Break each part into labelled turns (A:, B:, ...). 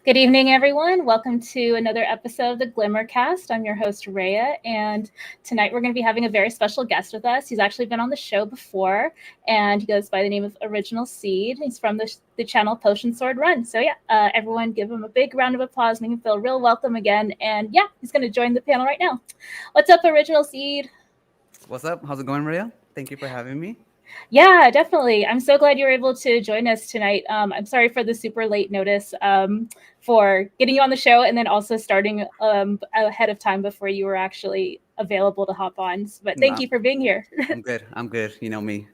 A: Good evening, everyone. Welcome to another episode of the Glimmer Cast. I'm your host, Rhea, and tonight we're going to be having a very special guest with us. He's actually been on the show before, and he goes by the name of Original Seed. He's from the channel Potion Sword Run. So everyone give him a big round of applause, make him feel real welcome again. And he's going to join the panel right now. What's up, Original Seed?
B: What's up? How's it going, Rhea? Thank you for having me.
A: Yeah, definitely. I'm so glad you were able to join us tonight. I'm sorry for the super late notice for getting you on the show and then also starting ahead of time before you were actually available to hop on. But thank you for being here.
B: I'm good. You know me.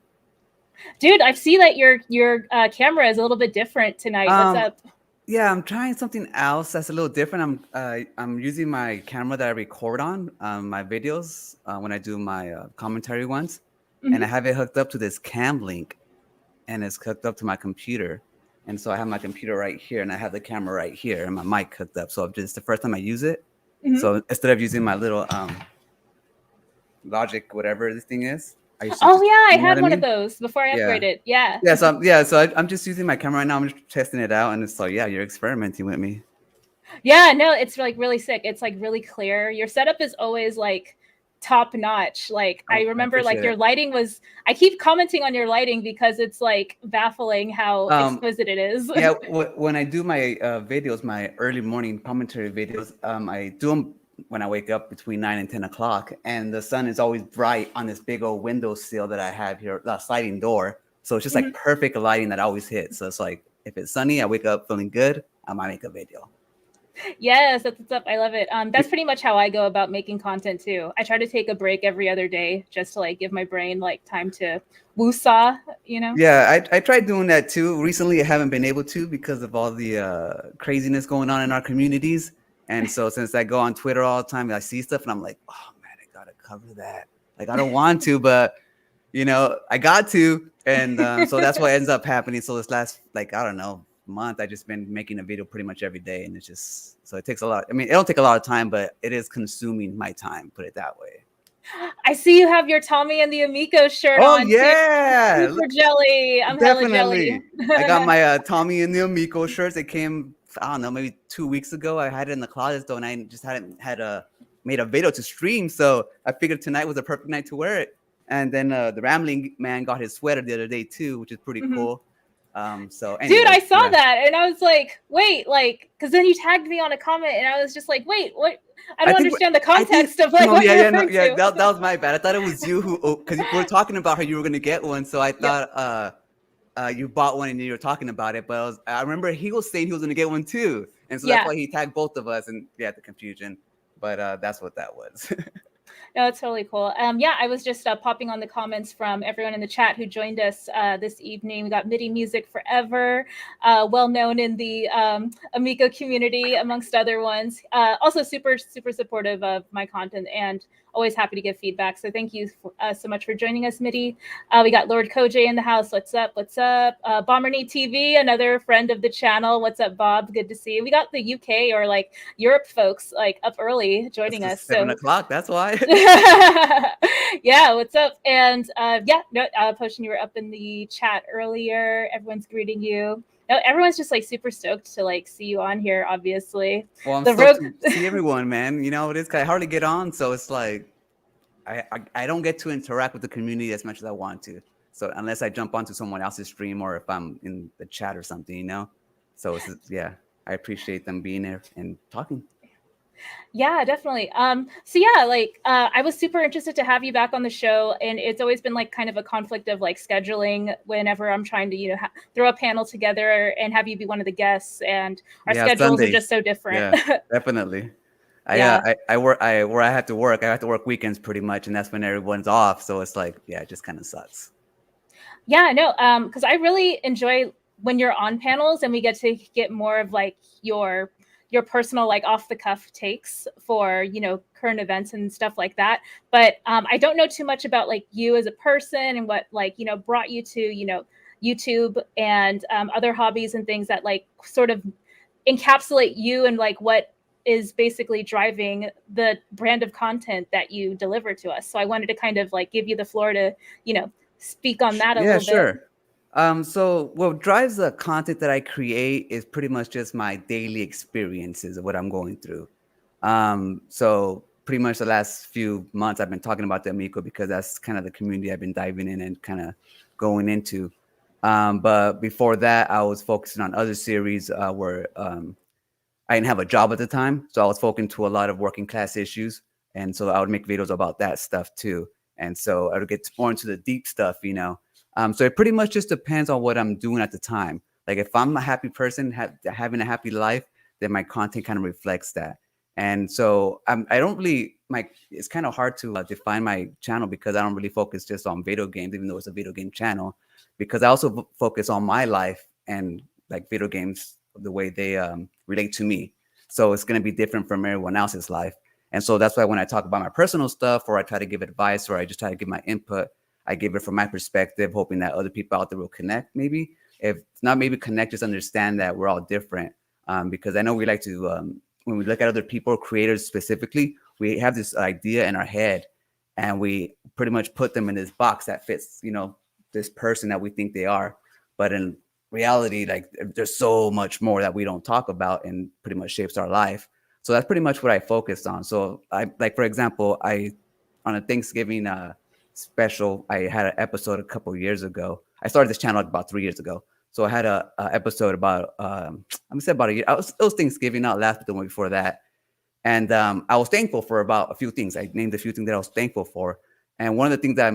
A: Dude, I see that your camera is a little bit different tonight. What's up?
B: Yeah, I'm trying something else that's a little different. I'm using my camera that I record on my videos when I do my commentary ones. Mm-hmm. And I have it hooked up to this cam link, and it's hooked up to my computer. And so I have my computer right here, and I have the camera right here, and my mic hooked up. So it's the first time I use it. Mm-hmm. So instead of using my little Logic, whatever this thing is,
A: I had one of those before I upgraded. Yeah.
B: So I'm just using my camera right now. I'm just testing it out, and it's like, you're experimenting with me.
A: Yeah, no, it's like really sick. It's like really clear. Your setup is always like top notch. Like I remember like your lighting was, I keep commenting on your lighting because it's like baffling how exquisite it is.
B: Yeah, when I do my videos, my early morning commentary videos, I do them when I wake up between 9 and 10 o'clock, and the sun is always bright on this big old windowsill that I have here, the sliding door. So it's just like perfect lighting that always hits. So it's like, if it's sunny, I wake up feeling good, I might make a video.
A: Yes, that's what's up. I love it. That's pretty much how I go about making content too. I try to take a break every other day just to like give my brain like time to woosah, you know?
B: Yeah, I tried doing that too. Recently, I haven't been able to because of all the craziness going on in our communities. And so, since I go on Twitter all the time, I see stuff, and I'm like, oh man, I gotta cover that. Like, I don't want to, but I got to, and so that's what ends up happening. So this last, like, I don't know, month, I just been making a video pretty much every day, and it's just so it takes a lot. I mean, it don't take a lot of time, but it is consuming my time. Put it that way.
A: I see you have your Tommy and the Amico shirt
B: Oh
A: on too.
B: yeah,
A: Super jelly. I'm hella jelly.
B: definitely. I got my Tommy and the Amico shirts. It came, I don't know, maybe 2 weeks ago. I had it in the closet though, and I just hadn't had made a video to stream. So I figured tonight was a perfect night to wear it. And then the Rambling Man got his sweater the other day too, which is pretty cool. So
A: Dude,
B: anyway,
A: I saw
B: yeah.
A: that and I was like, wait, like, because then you tagged me on a comment and I was just like, wait, what? I don't understand the context of like what you're referring to.
B: That was my bad. I thought it was you who, because we were talking about how you were gonna get one, so I thought you bought one and you were talking about it. But I remember he was saying he was gonna get one too, and so that's why he tagged both of us, and the confusion. But that's what that was.
A: No, it's totally cool. Yeah, I was just popping on the comments from everyone in the chat who joined us this evening. We got MIDI Music Forever, well known in the Amico community, amongst other ones. Also super, super supportive of my content and always happy to give feedback. So thank you so much for joining us, MIDI. We got Lord Koj in the house. What's up? What's up? Bomberny TV, another friend of the channel. What's up, Bob? Good to see you. We got the UK or like Europe folks like up early joining us.
B: 7:00. That's why.
A: Yeah, what's up? And Potion, you were up in the chat earlier. Everyone's greeting you. No, everyone's just like super stoked to like see you on here, obviously.
B: Well, I'm stoked to see everyone, man. It is, I hardly get on, so it's like I don't get to interact with the community as much as I want to. So unless I jump onto someone else's stream or if I'm in the chat or something, So I appreciate them being there and talking.
A: Yeah, definitely. I was super interested to have you back on the show, and it's always been like kind of a conflict of like scheduling whenever I'm trying to throw a panel together and have you be one of the guests, and our schedules Sundays are just so different.
B: Yeah, definitely. I work where I have to work. I have to work weekends pretty much, and that's when everyone's off. So it's like, it just kind of sucks.
A: Yeah, no, because I really enjoy when you're on panels and we get to get more of like your personal like off the cuff takes for current events and stuff like that. But I don't know too much about like you as a person and what like brought you to YouTube and other hobbies and things that like sort of encapsulate you and like what is basically driving the brand of content that you deliver to us. So I wanted to kind of like give you the floor to speak on that a little bit.
B: Yeah, sure. So what drives the content that I create is pretty much just my daily experiences of what I'm going through. So pretty much the last few months I've been talking about the Amico because that's kind of the community I've been diving in and kind of going into. But before that, I was focusing on other series where I didn't have a job at the time. So I was focusing to a lot of working class issues. And so I would make videos about that stuff too. And so I would get more into the deep stuff, So it pretty much just depends on what I'm doing at the time. Like if I'm a happy person, having a happy life, then my content kind of reflects that. And so I don't really it's kind of hard to define my channel because I don't really focus just on video games, even though it's a video game channel, because I also focus on my life and like video games, the way they relate to me. So it's going to be different from everyone else's life. And so that's why when I talk about my personal stuff or I try to give advice or I just try to give my input, I give it from my perspective, hoping that other people out there will connect maybe. If not maybe connect, just understand that we're all different. Because I know we like to, when we look at other people, creators specifically, we have this idea in our head and we pretty much put them in this box that fits, this person that we think they are. But in reality, like there's so much more that we don't talk about and pretty much shapes our life. So that's pretty much what I focused on. So for example, on a Thanksgiving special, I had an episode a couple years ago. I started this channel about 3 years ago. So I had a episode about, I'm gonna say about a year. It was Thanksgiving, not last, but the one before that. And I was thankful for about a few things. I named a few things that I was thankful for. And one of the things that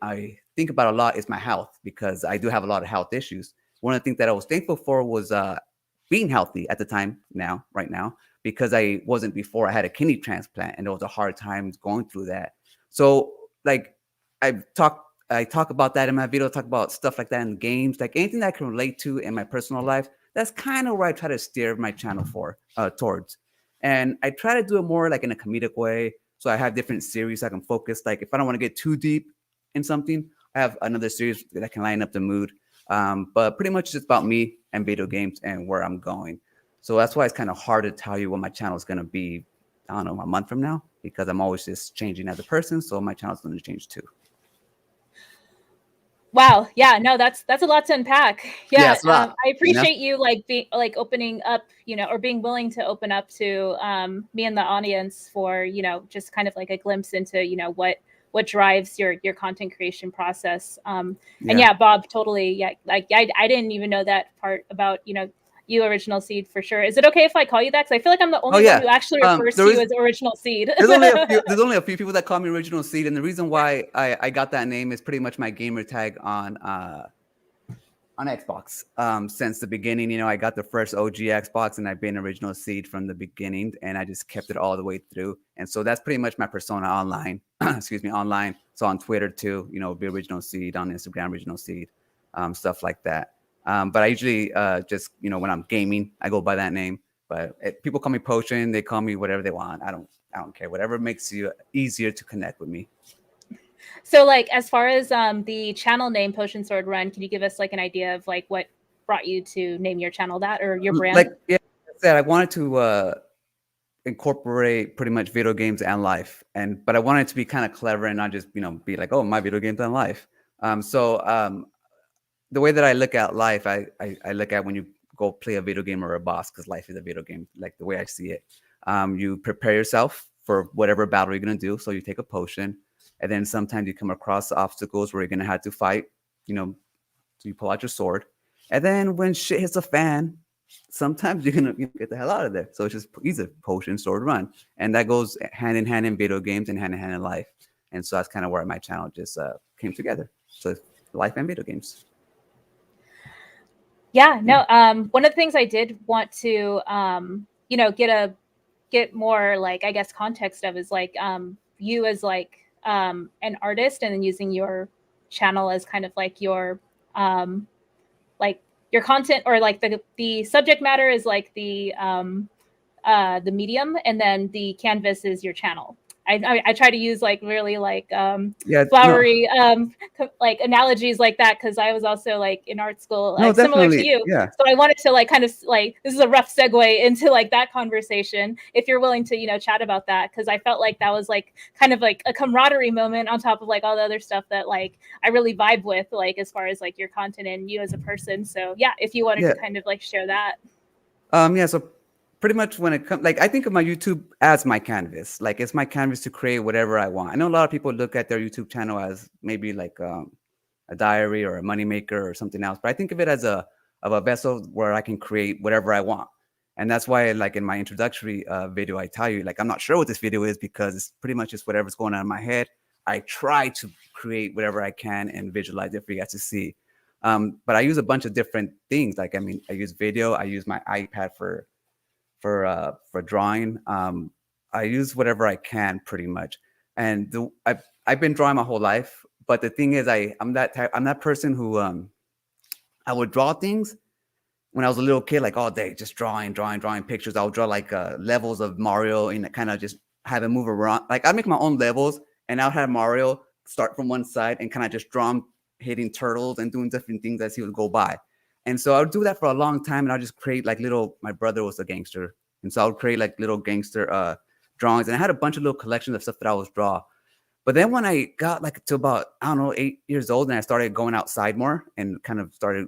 B: I think about a lot is my health, because I do have a lot of health issues. One of the things that I was thankful for was being healthy at the time right now, because I wasn't before. I had a kidney transplant and it was a hard time going through that. So like I talk I talk about that in my video, talk about stuff like that in games, like anything that I can relate to in my personal life. That's kind of where I try to steer my channel for towards. And I try to do it more like in a comedic way. So I have different series I can focus. Like if I don't want to get too deep in something, I have another series that can line up the mood. But pretty much it's about me and video games and where I'm going. So that's why it's kind of hard to tell you what my channel is going to be, I don't know, a month from now, because I'm always just changing as a person. So my channel is going to change too.
A: Wow. Yeah. No, that's a lot to unpack.
B: Yeah,
A: Yeah.
B: it's a lot.
A: I appreciate you like being like opening up, or being willing to open up to me and the audience for, just kind of like a glimpse into, what drives your content creation process. And yeah, Bob, totally. Yeah. Like I didn't even know that part about, you Original Seed for sure. Is it okay if I call you that? Because I feel like I'm the only one who actually refers to you as Original Seed.
B: There's only a few people that call me Original Seed, and the reason why I got that name is pretty much my gamer tag on Xbox. Since the beginning, I got the first OG Xbox, and I've been Original Seed from the beginning, and I just kept it all the way through. And so that's pretty much my persona online. Excuse me, online. So on Twitter too, be Original Seed, on Instagram Original Seed, stuff like that. But I usually just when I'm gaming, I go by that name. But people call me Potion, they call me whatever they want. I don't care. Whatever makes you easier to connect with me.
A: So like as far as the channel name Potion Sword Run, can you give us like an idea of like what brought you to name your channel that, or your brand?
B: Like I wanted to incorporate pretty much video games and life, but I wanted it to be kind of clever and not just be like, oh, my video games and life. The way that I look at life, I look at when you go play a video game or a boss, because life is a video game, like the way I see it. You prepare yourself for whatever battle you're going to do. So you take a potion, and then sometimes you come across obstacles where you're going to have to fight, so you pull out your sword. And then when shit hits a fan, sometimes you're going to get the hell out of there. So it's just easy, potion, sword, run. And that goes hand in hand in video games and hand in life. And so that's kind of where my channel just came together. So life and video games.
A: Yeah, no. One of the things I did want to, get more like, I guess, context of is like you as like an artist, and then using your channel as kind of like your like your content, or like the subject matter is like the medium, and then the canvas is your channel. I try to use like really like flowery like analogies like that, because I was also like in art school, like similar to you.
B: Yeah.
A: So I wanted to like kind of like, this is a rough segue into like that conversation, if you're willing to chat about that, because I felt like that was like kind of like a camaraderie moment on top of like all the other stuff that like I really vibe with, like as far as like your content and you as a person. So yeah, if you wanted to kind of like share that.
B: So pretty much when it comes, like, I think of my YouTube as my canvas. Like, it's my canvas to create whatever I want. I know a lot of people look at their YouTube channel as maybe like a diary or a moneymaker or something else, but I think of it as a vessel where I can create whatever I want. And that's why, like, in my introductory video, I tell you, like, I'm not sure what this video is, because it's pretty much just whatever's going on in my head. I try to create whatever I can and visualize it for you guys to see. But I use a bunch of different things. Like, I mean, I use video. I use my iPad for drawing. I use whatever I can pretty much. And I've been drawing my whole life. But the thing is, I'm that person who I would draw things when I was a little kid, like all day, just drawing pictures. I would draw like levels of Mario and kind of just have him move around. Like, I make my own levels, and I'll have Mario start from one side and kind of just draw him hitting turtles and doing different things as he would go by. And so I would do that for a long time, and I'll just create like my brother was a gangster. And so I would create like little gangster drawings. And I had a bunch of little collections of stuff that I was draw. But then when I got like to about, I don't know, 8 years old, and I started going outside more and kind of started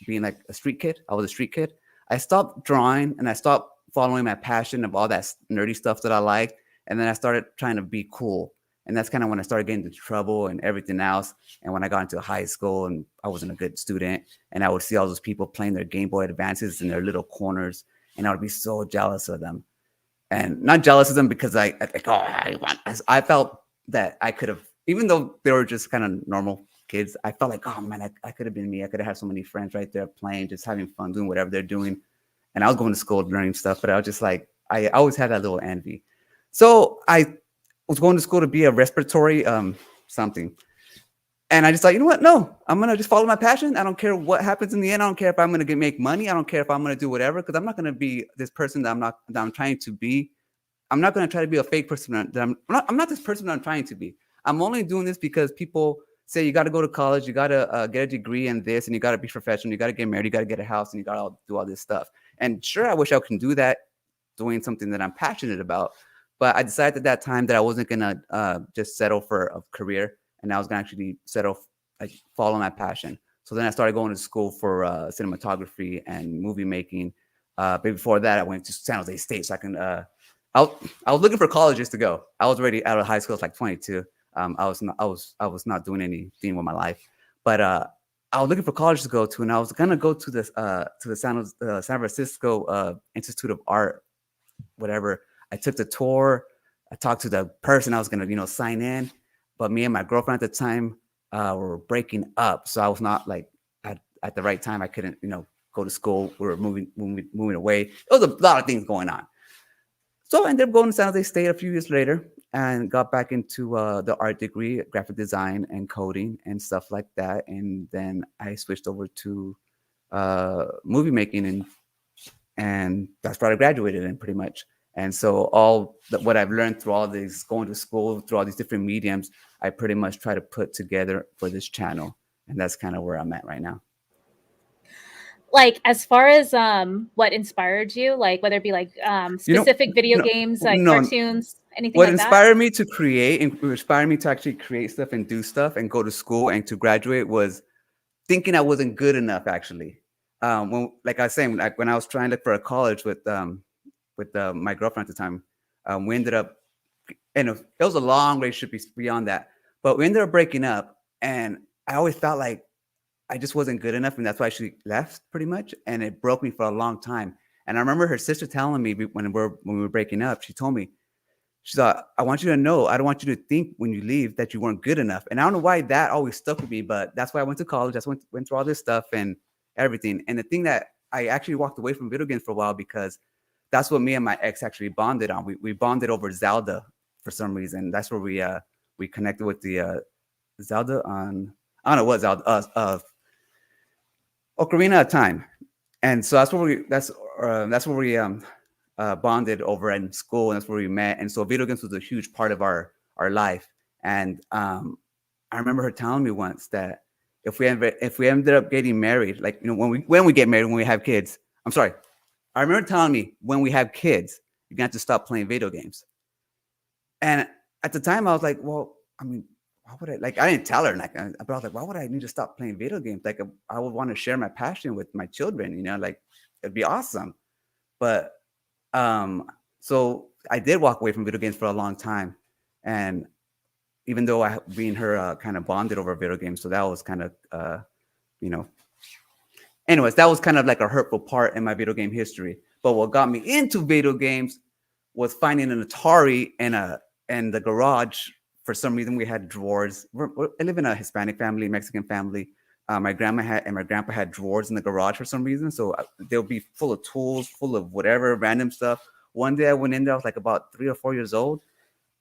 B: being like a street kid. I was a street kid. I stopped drawing, and I stopped following my passion of all that nerdy stuff that I liked. And then I started trying to be cool. And that's kind of when I started getting into trouble and everything else. And when I got into high school and I wasn't a good student, and I would see all those people playing their Game Boy Advances in their little corners, and I would be so jealous of them. And not jealous of them because I felt that I could have, even though they were just kind of normal kids, I felt like, oh man, I could have been me. I could have had so many friends right there playing, just having fun, doing whatever they're doing. and I was going to school learning stuff, but I was just like, I always had that little envy. So I was going to school to be a respiratory something. And I just thought, you know what? No, I'm gonna just follow my passion. I don't care what happens in the end. I don't care if I'm gonna make money. I don't care if I'm gonna do whatever, because I'm not gonna be this person that I'm trying to be. I'm not gonna try to be a fake person. I'm not this person that I'm trying to be. I'm only doing this because people say you got to go to college, you got to get a degree in this, and you got to be professional, you got to get married, you got to get a house, and you got to do all this stuff. And sure, I wish I can do that, doing something that I'm passionate about. But I decided at that time that I wasn't gonna just settle for a career, and I was gonna actually settle, like, follow my passion. So then I started going to school for cinematography and movie making. But before that, I went to San Jose State so I can. I was looking for colleges to go. I was already out of high school. I was like 22. I was not doing anything with my life, but I was looking for college to go to, and I was gonna go to this to the San Francisco Institute of Art, whatever. I took the tour. I talked to the person I was gonna, sign in, but me and my girlfriend at the time were breaking up, so I was not like at the right time. I couldn't, go to school. We were moving away. There was a lot of things going on. So I ended up going to San Jose State a few years later and got back into the art degree, graphic design and coding and stuff like that. And then I switched over to movie making, and that's what I graduated in, pretty much. And so what I've learned through all this, going to school, through all these different mediums, I pretty much try to put together for this channel. And that's kind of where I'm at right now.
A: Like, as far as what inspired you, like whether it be like specific video games, like cartoons, anything
B: what
A: like that?
B: inspired me to create, and inspired me to actually create stuff and do stuff and go to school and to graduate, was thinking I wasn't good enough, actually. Like I was saying, like when I was trying to look for a college with my girlfriend at the time, we ended up, and it was a long relationship beyond that, but we ended up breaking up, and I always felt like I just wasn't good enough, and that's why she left, pretty much, and it broke me for a long time. And I remember her sister telling me when we were breaking up, she told me, she thought, I want you to know, I don't want you to think when you leave that you weren't good enough. And I don't know why that always stuck with me, but that's why I went to college. That's went through all this stuff and everything. And the thing that I actually walked away from video games for a while, because that's what me and my ex actually bonded on. We bonded over Zelda for some reason. That's where we connected with the Zelda on, I don't know what Zelda, Ocarina of Time. And so that's where we bonded over in school, and that's where we met. And so video games was a huge part of our life. And I remember her telling me once that if we ended up getting married, like, when we get married, when we have kids, I'm sorry, I remember telling me, when we have kids, you're gonna have to stop playing video games. And at the time, I was like, well, I mean, why would I? Like, I didn't tell her, like, but I was like, why would I need to stop playing video games? Like, I would want to share my passion with my children, like, it'd be awesome. But so I did walk away from video games for a long time, and even though me and her kind of bonded over video games, so that was kind of anyways, that was kind of like a hurtful part in my video game history. But what got me into video games was finding an Atari in the garage. For some reason, we had drawers. I live in a Hispanic family, Mexican family. My grandma and my grandpa had drawers in the garage for some reason. So they'll be full of tools, full of whatever, random stuff. One day I went in there, I was like about 3 or 4 years old.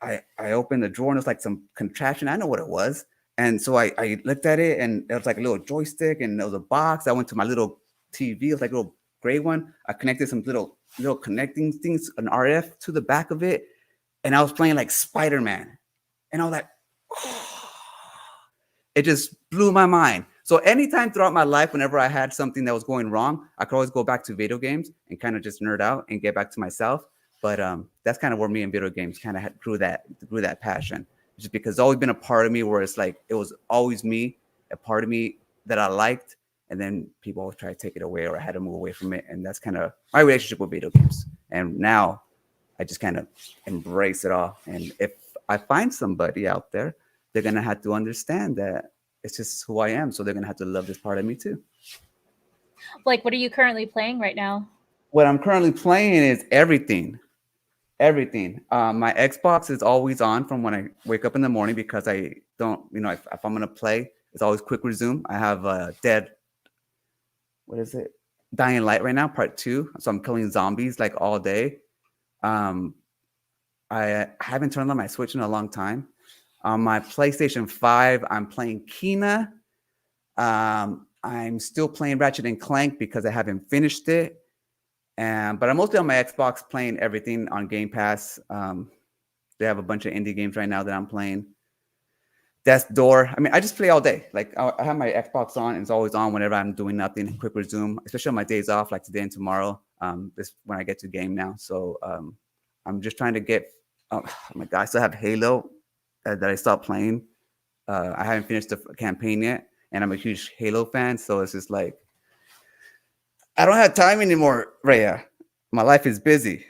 B: I opened the drawer, and it was like some contraption. I know what it was. And so I looked at it, and it was like a little joystick, and there was a box. I went to my little TV. It was like a little gray one. I connected some little connecting things, an RF to the back of it. And I was playing like Spider-Man. And I was like, oh, it just blew my mind. So anytime throughout my life, whenever I had something that was going wrong, I could always go back to video games and kind of just nerd out and get back to myself. But that's kind of where me and video games kind of grew that passion, just because it's always been a part of me where it's like, it was always me, a part of me that I liked. And then people always try to take it away, or I had to move away from it. And that's kind of my relationship with video games. And now I just kind of embrace it all. And if I find somebody out there, they're going to have to understand that it's just who I am. So they're going to have to love this part of me too.
A: Like, what are you currently playing right now?
B: What I'm currently playing is everything. My Xbox is always on from when I wake up in the morning, because I don't, if I'm going to play, it's always quick resume. I have what is it? Dying Light right now, part 2. So I'm killing zombies like all day. Um, I haven't turned on my Switch in a long time. On my PlayStation 5, I'm playing Kina. I'm still playing Ratchet and Clank because I haven't finished it. But I'm mostly on my Xbox playing everything on Game Pass. They have a bunch of indie games right now that I'm playing. Death's Door. I mean, I just play all day. Like I have my Xbox on, and it's always on whenever I'm doing nothing. Quick resume, especially on my days off, like today and tomorrow. This when I get to game now. So I'm just trying to get. Oh my god, I still have Halo that I stopped playing. I haven't finished the campaign yet, and I'm a huge Halo fan. So it's just like I don't have time anymore, Rhea. My life is busy.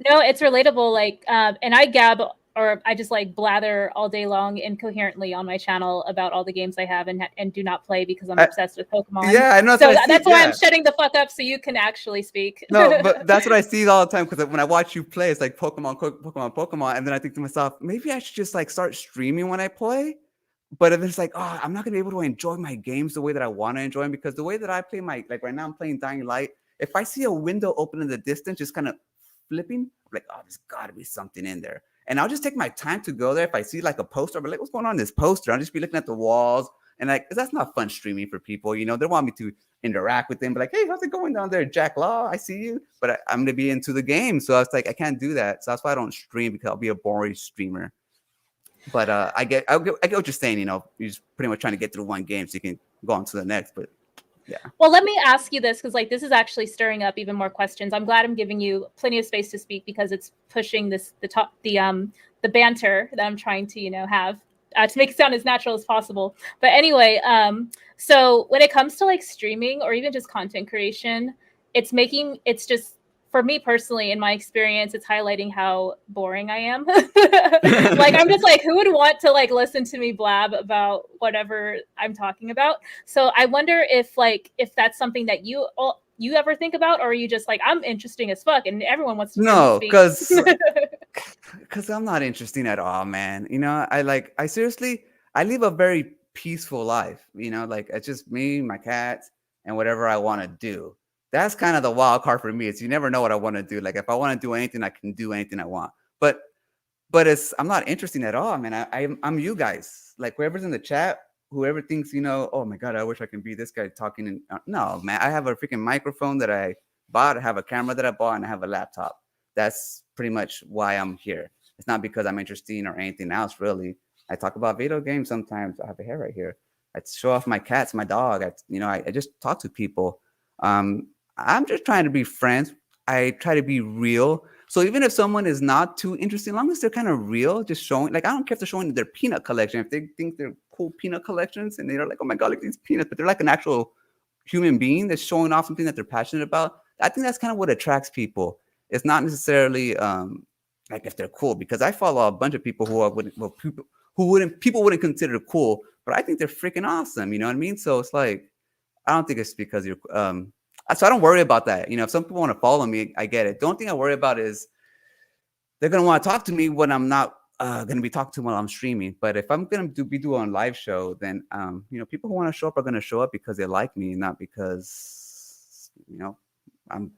A: No, it's relatable. Like, and I gab or I just like blather all day long incoherently on my channel about all the games I have and do not play because I'm obsessed with Pokemon.
B: Yeah, I know.
A: So
B: That's
A: why
B: yeah.
A: I'm shutting the fuck up so you can actually speak.
B: No, but that's what I see all the time because when I watch you play, it's like Pokemon, Pokemon, Pokemon, and then I think to myself, maybe I should just like start streaming when I play. But then it's like, oh, I'm not gonna be able to enjoy my games the way that I want to enjoy them because the way that I play my like right now, I'm playing Dying Light. If I see a window open in the distance, just kind of flipping, I'm like, oh, there's got to be something in there, and I'll just take my time to go there. If I see like a poster, I'll be like, what's going on in this poster? I'll just be looking at the walls, and like that's not fun streaming for people. You know, they want me to interact with them, but like, hey, how's it going down there, Jack Law? I see you, but I'm gonna be into the game, so I was like, I can't do that. So that's why I don't stream because I'll be a boring streamer. But I get what you're saying. You know, you're just pretty much trying to get through one game so you can go on to the next. But yeah.
A: Well, let me ask you this because like this is actually stirring up even more questions. I'm glad I'm giving you plenty of space to speak because it's pushing the banter that I'm trying to have to make it sound as natural as possible. But anyway, so when it comes to like streaming or even just content creation, it's just for me personally, in my experience, it's highlighting how boring I am. Like I'm just like, who would want to like listen to me blab about whatever I'm talking about? So I wonder if that's something that you ever think about, or are you just like, I'm interesting as fuck and everyone wants to hear me
B: No,
A: speak?
B: because I'm not interesting at all, man. You know, I seriously I live a very peaceful life. You know, like it's just me, my cats, and whatever I want to do. That's kind of the wild card for me. Is you never know what I want to do. Like if I want to do anything, I can do anything I want. But it's I'm not interesting at all. I mean, I'm you guys. Like whoever's in the chat, whoever thinks, oh my god, I wish I can be this guy talking. And no, man, I have a freaking microphone that I bought. I have a camera that I bought, and I have a laptop. That's pretty much why I'm here. It's not because I'm interesting or anything else, really. I talk about video games sometimes. I have a hair right here. I show off my cats, my dog. I just talk to people. Um, I'm just trying to be friends. I try to be real. So even if someone is not too interesting, as long as they're kind of real, just showing, like, I don't care if they're showing their peanut collection. If they think they're cool peanut collections and they're like, oh my God, look at these peanuts, but they're like an actual human being that's showing off something that they're passionate about. I think that's kind of what attracts people. It's not necessarily like if they're cool, because I follow a bunch of people who people wouldn't consider cool, but I think they're freaking awesome. You know what I mean? So it's like, I don't think it's because you're so I don't worry about that. If some people want to follow me, I get it. The only thing I worry about is they're gonna want to talk to me when I'm not gonna be talking to them while I'm streaming. But if I'm gonna be doing a live show, then people who want to show up are gonna show up because they like me, not because I'm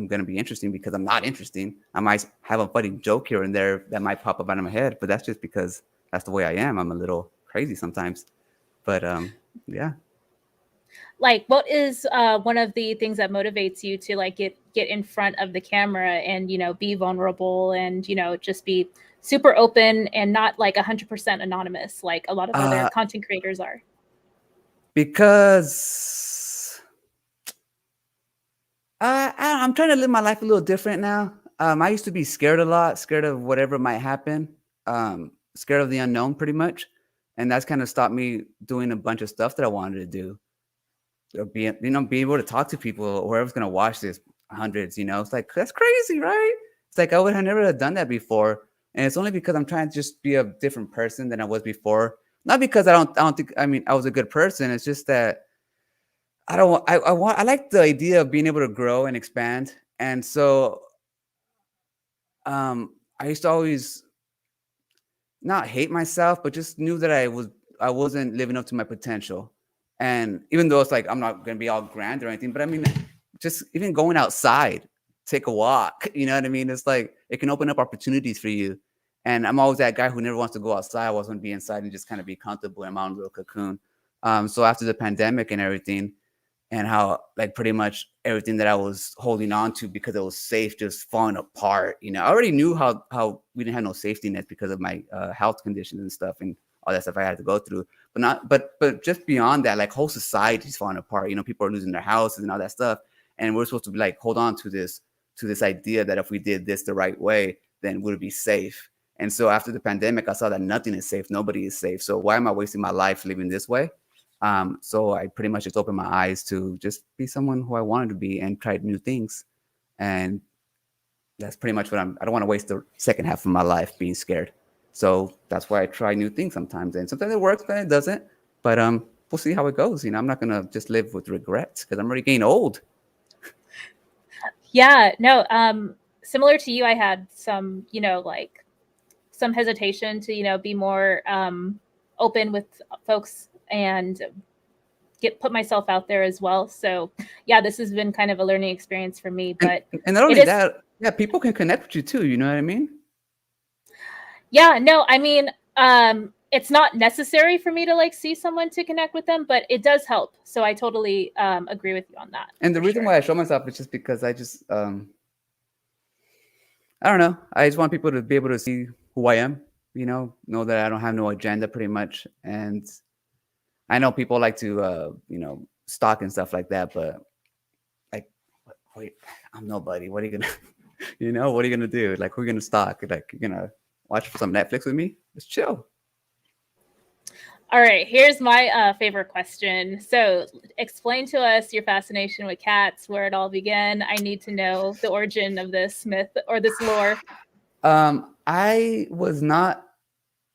B: gonna be interesting, because I'm not interesting. I might have a funny joke here and there that might pop up out of my head, but that's just because that's the way I am. I'm a little crazy sometimes. But yeah.
A: Like, what is one of the things that motivates you to like get in front of the camera and be vulnerable and just be super open and not like 100% anonymous like a lot of other content creators are?
B: Because I'm trying to live my life a little different now. I used to be scared a lot, scared of whatever might happen, scared of the unknown pretty much. And that's kind of stopped me doing a bunch of stuff that I wanted to do. Being able to talk to people, or whoever's going to watch this, hundreds, it's like, that's crazy, right? It's like, I would have never done that before. And it's only because I'm trying to just be a different person than I was before. Not because I don't think, I was a good person. It's just that I like the idea of being able to grow and expand. And so I used to always not hate myself, but just knew that I wasn't living up to my potential. And even though it's like I'm not gonna be all grand or anything, but I mean, just even going outside, take a walk, you know what I mean? It's like it can open up opportunities for you. And I'm always that guy who never wants to go outside. I always want to be inside and just kind of be comfortable in my own little cocoon. So after the pandemic and everything, and how like pretty much everything that I was holding on to because it was safe just falling apart. You know, I already knew how we didn't have no safety nets because of my health conditions and stuff and all that stuff I had to go through. But not but just beyond that, like whole society's falling apart. You know, people are losing their houses and all that stuff, and we're supposed to be like hold on to this idea that if we did this the right way, then we'd be safe. And so after the pandemic, I saw that nothing is safe, nobody is safe. So why am I wasting my life living this way? So I pretty much just opened my eyes to just be someone who I wanted to be and tried new things. And that's pretty much what I don't want to waste the second half of my life being scared. So that's why I try new things sometimes. And sometimes it works, but it doesn't. But we'll see how it goes. You know, I'm not gonna just live with regrets because I'm already getting old.
A: Yeah, no, similar to you, I had some, like some hesitation to, be more open with folks and put myself out there as well. So yeah, this has been kind of a learning experience for me, but
B: and not only that, yeah, people can connect with you too. You know what I mean?
A: Yeah, no, I mean, it's not necessary for me to like see someone to connect with them, but it does help. So I totally agree with you on that.
B: And the reason why I show myself is just because I just I don't know. I just want people to be able to see who I am, know that I don't have no agenda pretty much. And I know people like to, stalk and stuff like that, but like, wait, I'm nobody. What are you going to, what are you going to do? Like, who are you going to stalk? Like, you're going to watch some Netflix with me? Just chill.
A: All right, here's my favorite question. So, explain to us your fascination with cats, where it all began. I need to know the origin of this myth or this lore.
B: I was not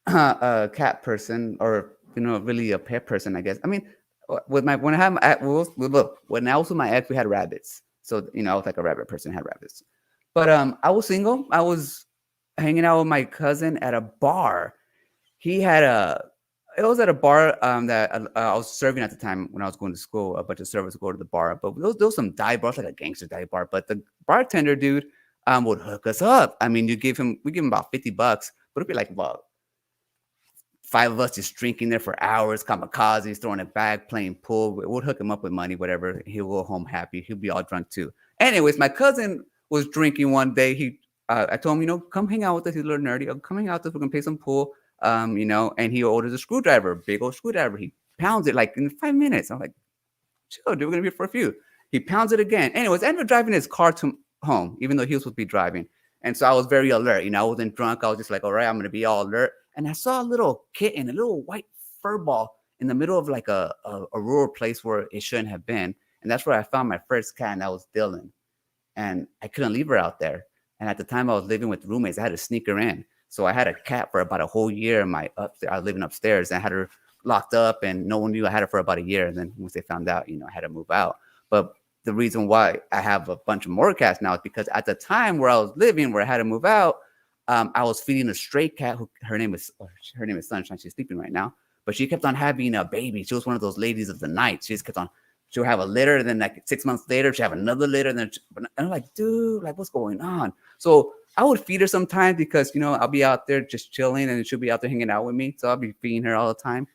B: a cat person, or really a pet person, I guess. I mean, when I was with my ex, we had rabbits. So I was like a rabbit person, had rabbits. But I was single. I was hanging out with my cousin at a bar. He had it was at a bar that I was serving at the time when I was going to school. A bunch of servers would go to the bar, but there was some dive bars, like a gangster dive bar. But the bartender dude would hook us up. I mean, we give him about $50, but it'd be like about 5 of us just drinking there for hours, kamikazes, throwing it back, playing pool. We'll hook him up with money, whatever. He'll go home happy. He'll be all drunk too. Anyways, my cousin was drinking one day. I told him, come hang out with us. He's a little nerdy. Come hang out with us. We're gonna play some pool. And he orders a screwdriver, big old screwdriver. He pounds it like in 5 minutes. I'm like, chill, dude, we're gonna be here for a few. He pounds it again. Anyways, I ended up driving his car to home, even though he was supposed to be driving. And so I was very alert. I wasn't drunk. I was just like, all right, I'm gonna be all alert. And I saw a little kitten, a little white fur ball in the middle of like a rural place where it shouldn't have been. And that's where I found my first cat, and that was Dylan. And I couldn't leave her out there. And at the time I was living with roommates, I had to sneak her in. So I had a cat for about a whole year in my upstairs. I was living upstairs, and I had her locked up, and no one knew I had her for about a year. And then once they found out, I had to move out. But the reason why I have a bunch of more cats now is because at the time where I was living, where I had to move out, I was feeding a stray cat. Her name is Sunshine. She's sleeping right now, but she kept on having a baby. She was one of those ladies of the night. She just kept on. She'll have a litter, and then like 6 months later, she'll have another litter. And I'm like, dude, like what's going on? So I would feed her sometimes because I'll be out there just chilling, and she'll be out there hanging out with me. So I'll be feeding her all the time.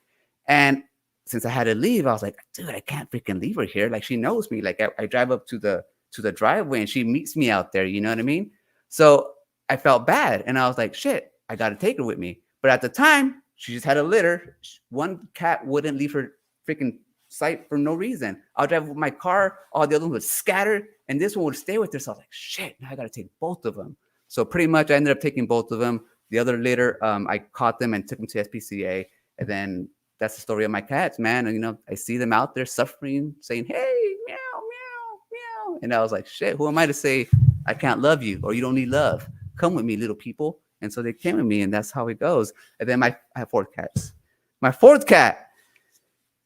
B: And since I had to leave, I was like, dude, I can't freaking leave her here. Like she knows me. Like I drive up to the driveway, and she meets me out there. You know what I mean? So I felt bad, and I was like, shit, I got to take her with me. But at the time, she just had a litter. One cat wouldn't leave her freaking sight for no reason. I'll drive with my car, all the other ones would scatter, and this one would stay with her. So I was like, shit, now I got to take both of them. So pretty much I ended up taking both of them. The other litter, I caught them and took them to SPCA. And then that's the story of my cats, man. And, I see them out there suffering, saying, hey, meow, meow, meow. And I was like, shit, who am I to say I can't love you or you don't need love? Come with me, little people. And so they came with me, and that's how it goes. And then I have 4 cats. My 4th cat,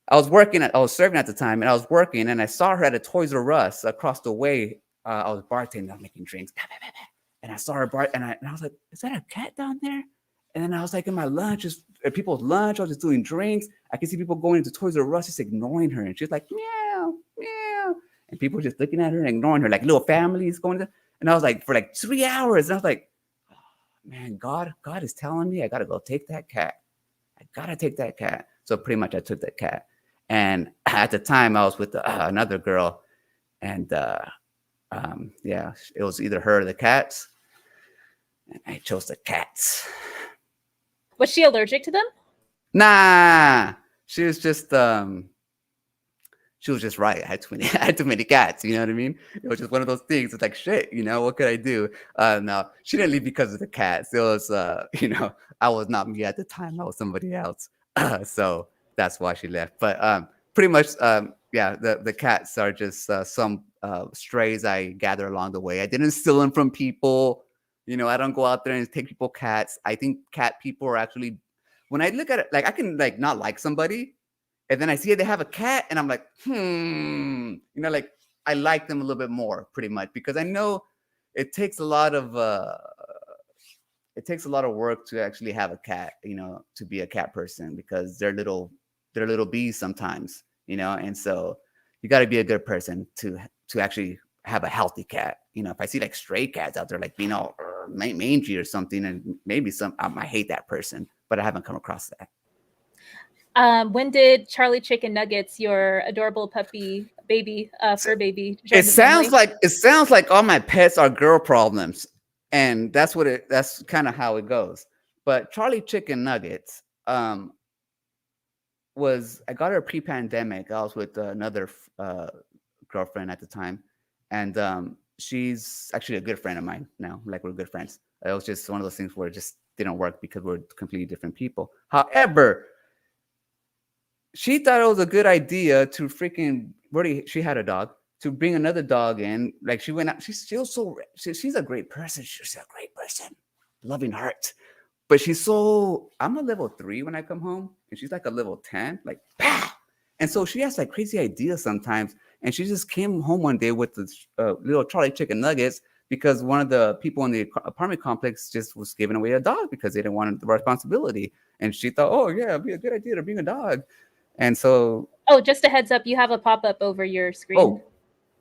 B: I was serving at the time, and I was working, and I saw her at a Toys R Us across the way. I was bartending, I was making drinks. And I saw her and I was like, is that a cat down there? And then I was like in my lunch, just at people's lunch. I was just doing drinks. I can see people going into Toys R Us just ignoring her, and she's like meow meow, and people just looking at her and ignoring her, like little families going to. And I was like, for like 3 hours, and I was like, oh, man, God is telling me I gotta go take that cat. I gotta take that cat. So pretty much, I took that cat, and at the time I was with another girl, and yeah, it was either her or the cats. And I chose the cats.
A: Was she allergic to them?
B: Nah, she was just right. I had too many, I had too many cats. You know what I mean? It was just one of those things. It's like shit. What could I do? No, she didn't leave because of the cats. It was, I was not me at the time. I was somebody else. So that's why she left. But pretty much, yeah, the cats are just some strays I gather along the way. I didn't steal them from people. I don't go out there and take people cats. I think cat people are actually, when I look at it, like I can like not like somebody, and then I see they have a cat, and I'm like, like I like them a little bit more, pretty much, because I know it takes a lot of work to actually have a cat, to be a cat person, because they're little bees sometimes, and so you got to be a good person to actually have a healthy cat. If I see like stray cats out there like being all mangy or something, and maybe I might hate that person, but I haven't come across that.
A: When did Charlie Chicken Nuggets, your adorable puppy baby, fur baby, join
B: it
A: the
B: sounds
A: family?
B: like all my pets are girl problems, and that's kind of how it goes. But Charlie Chicken Nuggets I got her pre-pandemic. I was with another girlfriend at the time, and she's actually a good friend of mine now. Like, we're good friends. It was just one of those things where it just didn't work because we're completely different people. However, she thought it was a good idea to she had a dog, to bring another dog in. Like, she went out. She's a great person. She's a great person, loving heart. But I'm a level 3 when I come home, and she's like a level 10, like, pow! And so she has like crazy ideas sometimes. And she just came home one day with the little Charlie Chicken Nuggets, because one of the people in the apartment complex just was giving away a dog because they didn't want the responsibility. And she thought, oh yeah, it'd be a good idea to bring a dog. And so,
A: Just a heads up, you have a pop-up over your screen.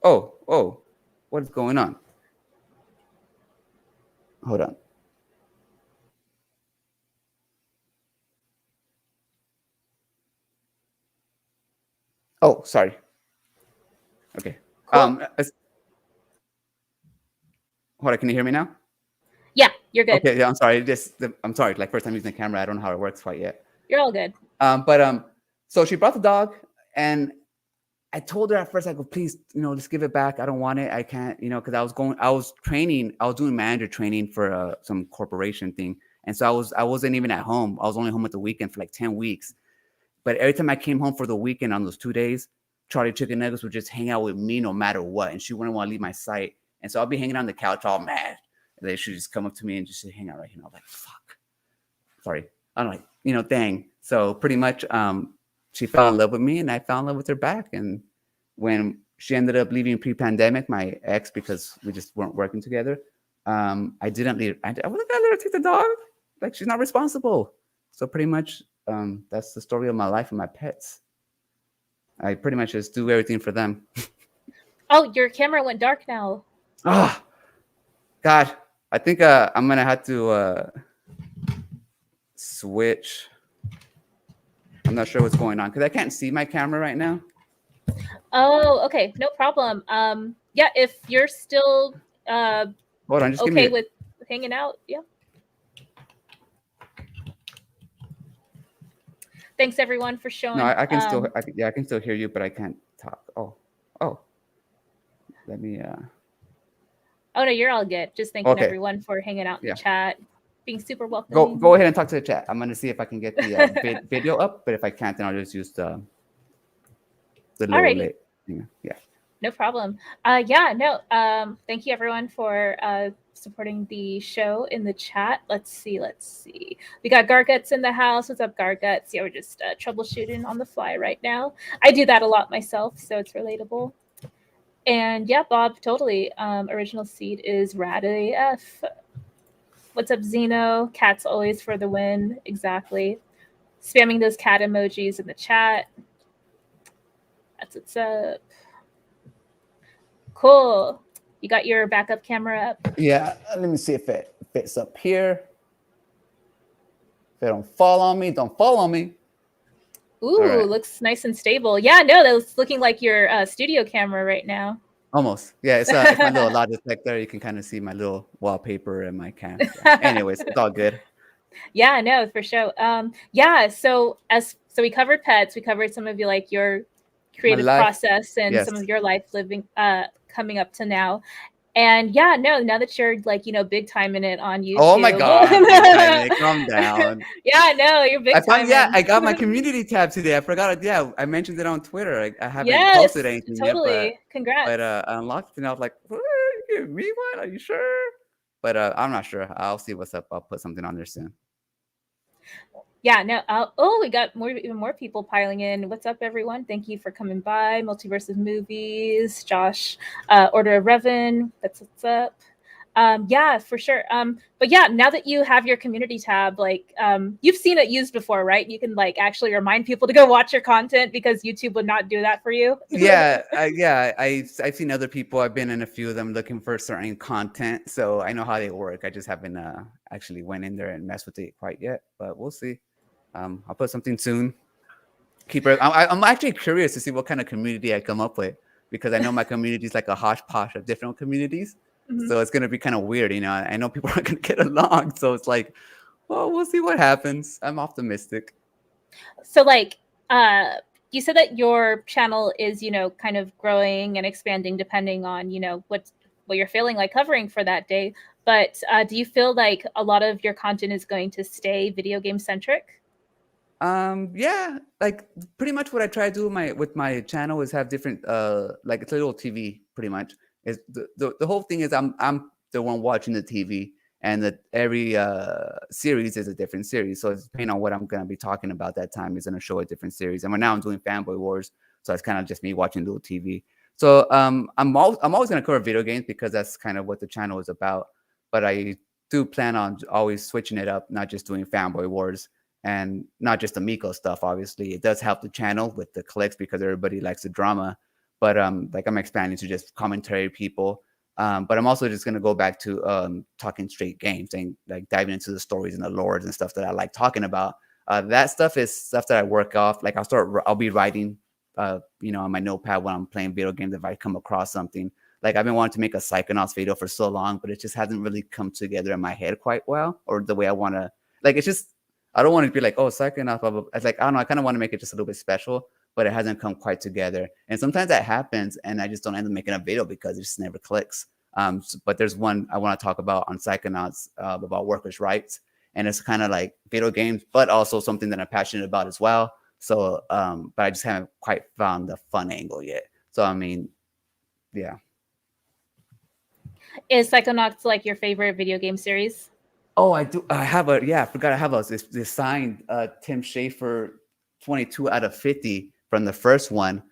B: Oh, what is going on? Hold on. Oh, sorry. Okay.
A: Cool.
B: Hold on, can you hear me now?
A: Yeah, you're good.
B: Okay, yeah, I'm sorry. I'm sorry. Like, first time using the camera, I don't know how it works quite yet.
A: You're all good.
B: So she brought the dog, and I told her at first, I go, please, just give it back. I don't want it. I can't, because I was doing manager training for some corporation thing. And so I wasn't even at home. I was only home at the weekend for like 10 weeks. But every time I came home for the weekend on those 2 days, Charlie Chicken Nuggets would just hang out with me no matter what. And she wouldn't want to leave my sight. And so I'll be hanging on the couch all mad. And they should just come up to me and just hang out right here. I'm like, fuck. Sorry. I'm like, dang. So pretty much she fell in love with me, and I fell in love with her back. And when she ended up leaving pre-pandemic, my ex, because we just weren't working together, I didn't leave. I wasn't gonna let her take the dog. Like, she's not responsible. So pretty much that's the story of my life and my pets. I pretty much just do everything for them.
A: Oh, your camera went dark now.
B: Oh, God. I think I'm going to have to switch. I'm not sure what's going on because I can't see my camera right now.
A: Oh, okay. No problem. Yeah, if you're still
B: hold on, just
A: okay with hanging out, yeah. Thanks everyone for showing.
B: No, I can still I can still hear you, but I can't talk. Oh. Let me
A: Oh no, you're all good. Just thanking everyone for hanging out in the chat, being super welcoming.
B: Go ahead and talk to the chat. I'm gonna see if I can get the video up, but if I can't, then I'll just use the lower late. Yeah.
A: No problem. Thank you everyone for supporting the show in the chat. Let's see. We got Garguts in the house. What's up, Garguts? Yeah, we're just troubleshooting on the fly right now. I do that a lot myself, so it's relatable. And yeah, Bob, totally. Original Seed is rad AF. What's up, Zeno? Cats always for the win. Exactly. Spamming those cat emojis in the chat. That's what's up. Cool. You got your backup camera up?
B: Yeah, let me see if it fits up here. If it don't fall on me, don't fall on me.
A: Ooh, looks nice and stable. Yeah, no, that's looking like your studio camera right now.
B: Almost. Yeah, it's my little lie detector. You can kind of see my little wallpaper and my cam. Anyways, it's all good.
A: Yeah, no, for sure. Yeah, so we covered pets, we covered some of your creative process and
B: yes.
A: some of your life living coming up to now. And yeah, no, now that you're big time in it on YouTube.
B: Oh my god, big time in it. Calm down.
A: Yeah, no, you're big time.
B: I got my community tab today. I forgot it. Yeah, I mentioned it on Twitter. I haven't posted anything yet, but
A: congrats.
B: But I unlocked it and I was like, what? You giving me one? Are you sure? But I'm not sure. I'll see what's up. I'll put something on there soon.
A: Yeah, no. We got even more people piling in. What's up, everyone? Thank you for coming by. Multiverses Movies, Josh, Order of Revan. That's what's up. Yeah, for sure. But yeah, now that you have your community tab, you've seen it used before, right? You can actually remind people to go watch your content because YouTube would not do that for you.
B: Yeah, I've seen other people. I've been in a few of them looking for certain content, so I know how they work. I just haven't actually went in there and messed with it quite yet, but we'll see. I'll put something soon. I'm actually curious to see what kind of community I come up with because I know my community is like a hodgepodge of different communities. Mm-hmm. So it's going to be kind of weird. I know people aren't going to get along. So it's like, well, we'll see what happens. I'm optimistic.
A: So you said that your channel is, kind of growing and expanding depending on, what you're feeling like covering for that day. But do you feel like a lot of your content is going to stay video game centric?
B: Yeah, like pretty much what I try to do with my channel is have different like it's a little TV pretty much. Is the whole thing is I'm the one watching the TV and that every series is a different series. So it's depending on what I'm gonna be talking about that time is gonna show a different series. And right now I'm doing Fanboy Wars, so it's kind of just me watching little TV. So I'm always gonna cover video games because that's kind of what the channel is about. But I do plan on always switching it up, not just doing Fanboy Wars. And not just the Miko stuff, obviously. It does help the channel with the clicks because everybody likes the drama. But like I'm expanding to just commentary people. But I'm also just gonna go back to talking straight games and like diving into the stories and the lores and stuff that I like talking about. That stuff is stuff that I work off. Like I'll be writing, on my notepad when I'm playing video games if I come across something. Like I've been wanting to make a Psychonauts video for so long, but it just hasn't really come together in my head quite well, or the way I want to. Like it's just. I don't want to be like, oh, Psychonauts, blah, blah. It's like, I don't know. I kind of want to make it just a little bit special, but it hasn't come quite together. And sometimes that happens, and I just don't end up making a video because it just never clicks. But there's one I want to talk about on Psychonauts about workers' rights. And it's kind of like video games, but also something that I'm passionate about as well. So, but I just haven't quite found the fun angle yet. So, I mean, yeah.
A: Is Psychonauts like your favorite video game series?
B: Oh, I do. I forgot I have this signed Tim Schafer 22 out of 50 from the first one.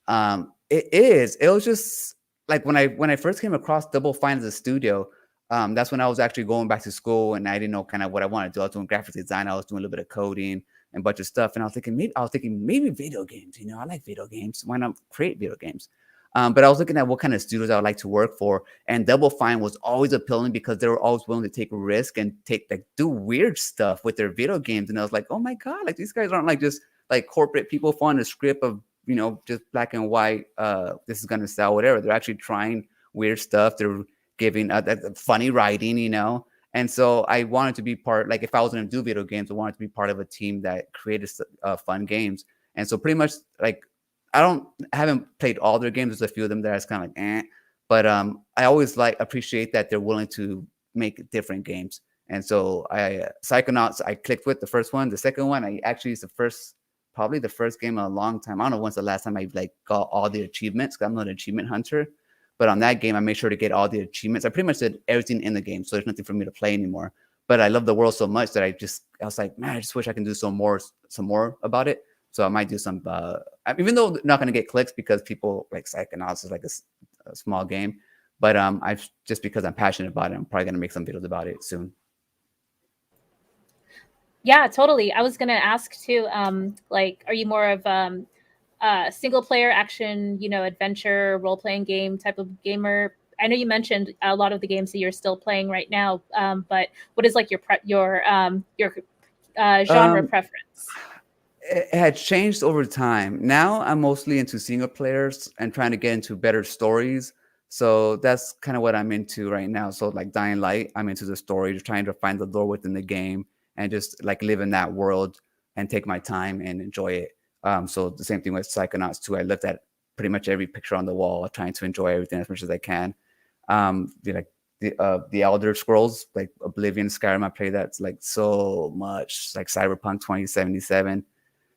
B: It was just like when I first came across Double Fine as a studio, that's when I was actually going back to school and I didn't know kind of what I wanted to do. I was doing graphic design, I was doing a little bit of coding and a bunch of stuff. And I was thinking maybe video games, I like video games. Why not create video games? But I was looking at what kind of studios I would like to work for, and Double Fine was always appealing because they were always willing to take risk and do weird stuff with their video games. And I was like, oh my god, like these guys aren't like just like corporate people following a script of just black and white. This is gonna sell whatever. They're actually trying weird stuff. They're giving funny writing, And so I wanted to be part. Like if I was gonna do video games, I wanted to be part of a team that created fun games. And so pretty much like. I haven't played all their games. There's a few of them that I was kind of like, but I always appreciate that they're willing to make different games. And so Psychonauts, I clicked with the first one. The second one, I actually is probably the first game in a long time. I don't know when's the last time I got all the achievements. Cause I'm not an achievement hunter, but on that game, I made sure to get all the achievements. I pretty much did everything in the game, so there's nothing for me to play anymore. But I love the world so much that I was like, man, I just wish I can do some more about it. So I might do some, even though not going to get clicks because people like Psychonauts is like a small game, but just because I'm passionate about it, I'm probably going to make some videos about it soon.
A: Yeah, totally. I was gonna ask too. Like, are you more of single player action, adventure, role playing game type of gamer? I know you mentioned a lot of the games that you're still playing right now, but what is like your genre
B: Um,
A: preference?
B: it had changed over time. Now I'm mostly into single players and trying to get into better stories. So that's kind of what I'm into right now. So like Dying Light, I'm into the story, just trying to find the lore within the game and just like live in that world and take my time and enjoy it. So the same thing with Psychonauts too. I looked at pretty much every picture on the wall, trying to enjoy everything as much as I can. Like the Elder Scrolls, like Oblivion, Skyrim, I play that like so much, like Cyberpunk 2077.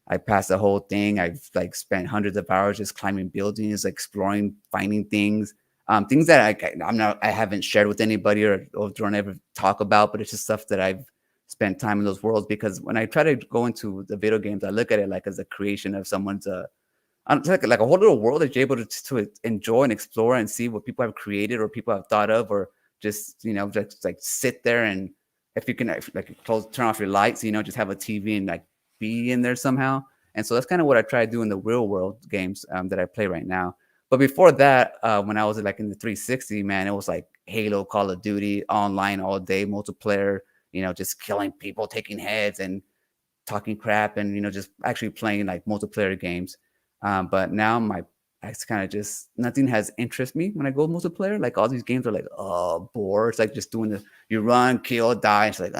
B: I passed the whole thing. I've like spent hundreds of hours just climbing buildings, exploring, finding things, things that I haven't shared with anybody or don't ever talk about, but it's just stuff that I've spent time in those worlds. Because when I try to go into the video games, I look at it like as a creation of someone's it's like a whole little world that you're able to enjoy and explore and see what people have created or people have thought of, or just just like sit there and if you can like turn off your lights, just have a TV and like be in there somehow. And so that's kind of what I try to do in the real world games that I play right now. But before that, when I was like in the 360, man, it was like Halo, Call of Duty, online all day, multiplayer, just killing people, taking heads and talking crap and just actually playing like multiplayer games. But now it's kind of just nothing has interest me when I go multiplayer. Like all these games are like, oh, bored. It's like just doing you run, kill, die. It's like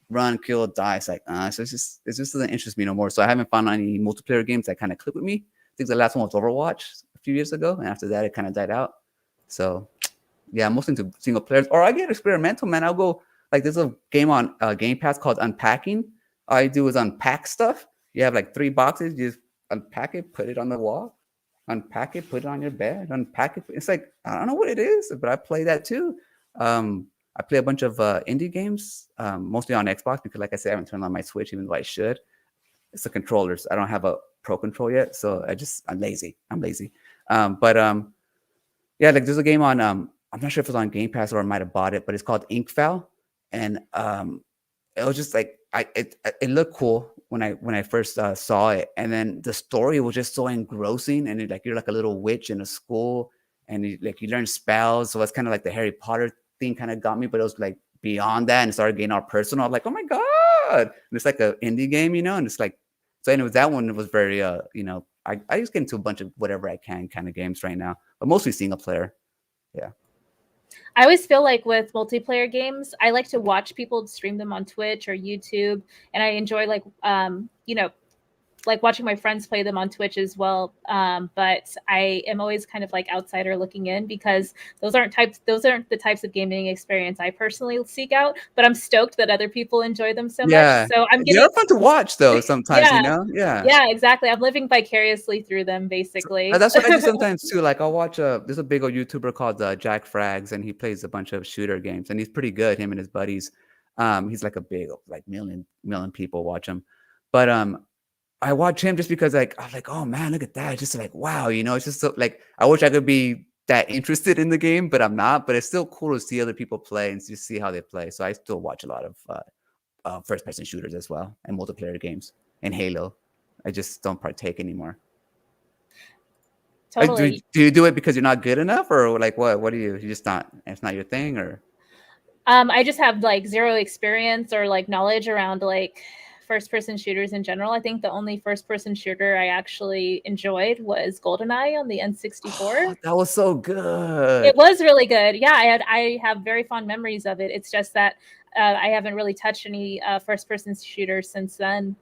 B: run, kill, die. It's like so it just doesn't interest me no more. So I haven't found any multiplayer games that kind of click with me. I think the last one was Overwatch a few years ago, and after that it kind of died out. So yeah, I'm mostly into single players, or I get experimental, man. I'll go like there's a game on Game Pass called Unpacking. All I do is unpack stuff. You have like 3 boxes. You just unpack it, put it on the wall, unpack it, put it on your bed, unpack it. It's like I don't know what it is, but I play that too. I play a bunch of indie games, mostly on Xbox because, like I said, I haven't turned on my Switch, even though I should. It's the controllers. I don't have a Pro control yet, so I'm lazy. But yeah, like there's a game on I'm not sure if it's on Game Pass or I might have bought it, but it's called Inkfell, and it was just like it looked cool when I first saw it, and then the story was just so engrossing, and like you're like a little witch in a school, and you learn spells, so it's kind of like the Harry Potter thing kind of got me, but it was like beyond that, and it started getting all personal. I'm like, oh my god, and it's like an indie game, and it's like so. Anyways, that one was very I just get into a bunch of whatever I can kind of games right now, but mostly single player. Yeah.
A: I always feel like with multiplayer games, I like to watch people stream them on Twitch or YouTube, and I enjoy like watching my friends play them on Twitch as well. But I am always kind of like outsider looking in because those aren't the types of gaming experience I personally seek out. But I'm stoked that other people enjoy them so much.
B: Yeah.
A: So I'm
B: They
A: getting
B: are fun to watch though sometimes,
A: yeah,
B: Yeah.
A: yeah, exactly. I'm living vicariously through them
B: So,
A: basically.
B: that's what I do sometimes too. Like I'll watch there's a big old YouTuber called Jack Frags, and he plays a bunch of shooter games, and he's pretty good. Him and his buddies. He's like a big like million people watch him, but I watch him just because like I'm like, oh man, look at that! It's just like wow, it's just so like I wish I could be that interested in the game, but I'm not. But it's still cool to see other people play and just see how they play. So I still watch a lot of first person shooters as well and multiplayer games and Halo. I just don't partake anymore. Do
A: Totally.
B: you do it because you're not good enough, or like what? What do you? You just not? It's not your thing, or?
A: I just have like zero experience or like knowledge around like first person shooters in general. I think the only first person shooter I actually enjoyed was GoldenEye on the N64.
B: Oh, that was so good.
A: It was really good. Yeah, I have very fond memories of it. It's just that I haven't really touched any first person shooters since then.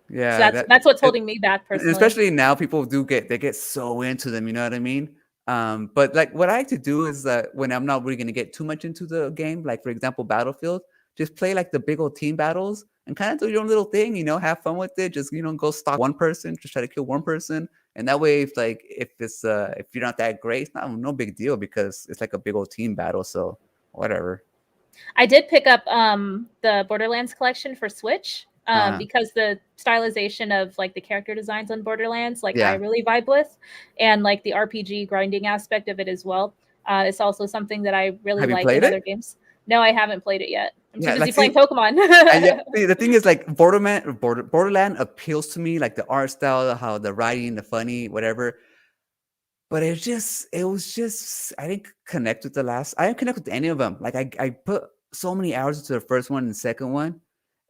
A: So
B: Yeah,
A: that's what's
B: it,
A: holding me back personally.
B: especially now, people get so into them. You know what I mean? But like what I like to do is that when I'm not really gonna get too much into the game, like for example, Battlefield, just play like the big old team battles and kind of do your own little thing. Have fun with it. Just go stalk one person, just try to kill one person, and that way, if you're not that great, it's no big deal because it's like a big old team battle. So whatever.
A: I did pick up the Borderlands collection for Switch
B: Uh,
A: because the stylization of like the character designs on Borderlands, like I
B: yeah.
A: really vibe with, and like the RPG grinding aspect of it as well. It's also something that I really
B: Have you
A: like in
B: played
A: other
B: it?
A: games. No, I haven't played it yet. I'm too
B: Yeah,
A: busy
B: like
A: playing
B: see, yeah,
A: Pokemon.
B: see, the thing is like Borderland appeals to me, like the art style, how the writing, the funny, whatever. But it was just I didn't connect with the last. I didn't connect with any of them. Like I put so many hours into the first one and the second one,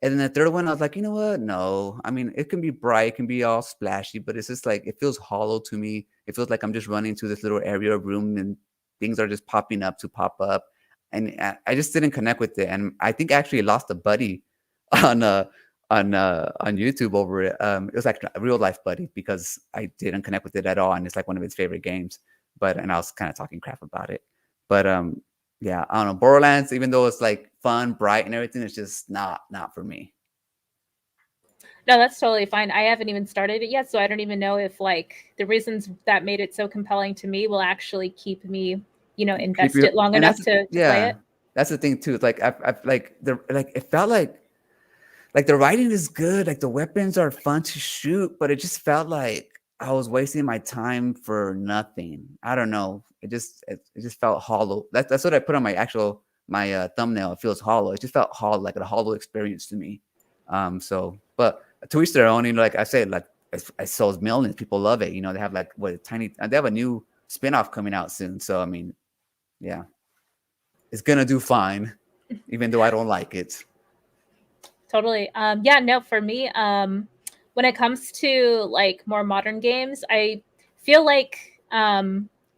B: and then the third one I was like, you know what? No, I mean it can be bright, it can be all splashy, but it's just like it feels hollow to me. It feels like I'm just running to this little area of room and things are just popping up to pop up, and I just didn't connect with it. And I think I actually lost a buddy on on YouTube over it. It was like a real life buddy because I didn't connect with it at all, and it's like one of his favorite games. But and I was kind of talking crap about it. But yeah, I don't know. Borderlands, even though it's like fun, bright, and everything, it's just not for me.
A: No, that's totally fine. I haven't even started it yet, so I don't even know if like the reasons that made it so compelling to me will actually keep me,
B: Keep you,
A: invested long
B: and
A: enough
B: that's
A: to play
B: yeah,
A: it.
B: that's the thing too. It's like I like it felt like the writing is good, like the weapons are fun to shoot, but it just felt like I was wasting my time for nothing. I don't know. It just felt hollow. That's what I put on my actual my thumbnail. It feels hollow. It just felt hollow, like a hollow experience to me. So, but to each their own. You know, like I said, like I saw millions people love it. You know, they have like what tiny. They have a new spinoff coming out soon. So I mean, yeah, it's gonna do fine, even though I don't like it.
A: Totally. Yeah, no, for me, when it comes to like more modern games, I feel like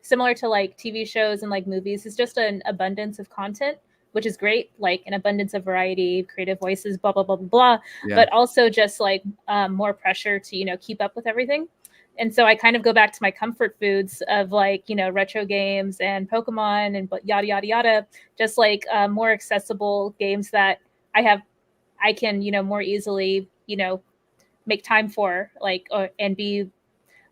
A: similar to like TV shows and like movies, it's just an abundance of content, which is great, like an abundance of variety, creative voices, blah blah blah blah blah.
B: Yeah,
A: But also just like more pressure to keep up with everything. And so I kind of go back to my comfort foods of like retro games and Pokemon and yada yada yada, just like more accessible games that I can, more easily, make time for and be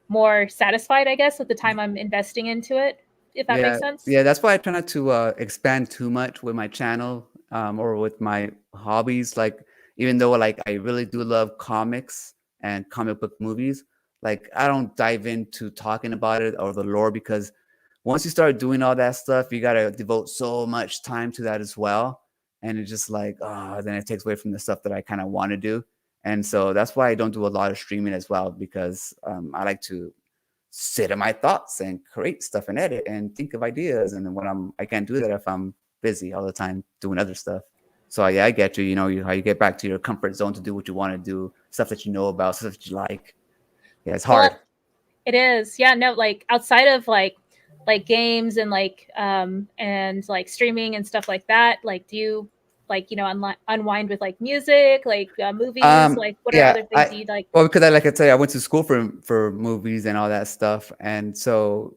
A: more satisfied, I guess, with the time I'm investing into it, if that
B: yeah,
A: makes sense.
B: yeah. That's why I try not to expand too much with my channel or with my hobbies. Like, even though like I really do love comics and comic book movies, like I don't dive into talking about it or the lore because once you start doing all that stuff, you gotta devote so much time to that as well. And it's just like, oh, then it takes away from the stuff that I kind of want to do. And so that's why I don't do a lot of streaming as well because I like to sit in my thoughts and create stuff and edit and think of ideas. And then when I can't do that if I'm busy all the time doing other stuff. So yeah, I get you. You know how you get back to your comfort zone to do what you want to do, stuff that you know about, stuff that you like. Yeah, it's
A: Well,
B: hard.
A: it is. Yeah, no, like outside of like games and like streaming and stuff like that, like do you like unwind with like music, like movies, like what are
B: Yeah,
A: other things you like?
B: well, because like I tell you, I went to school for movies and all that stuff, and so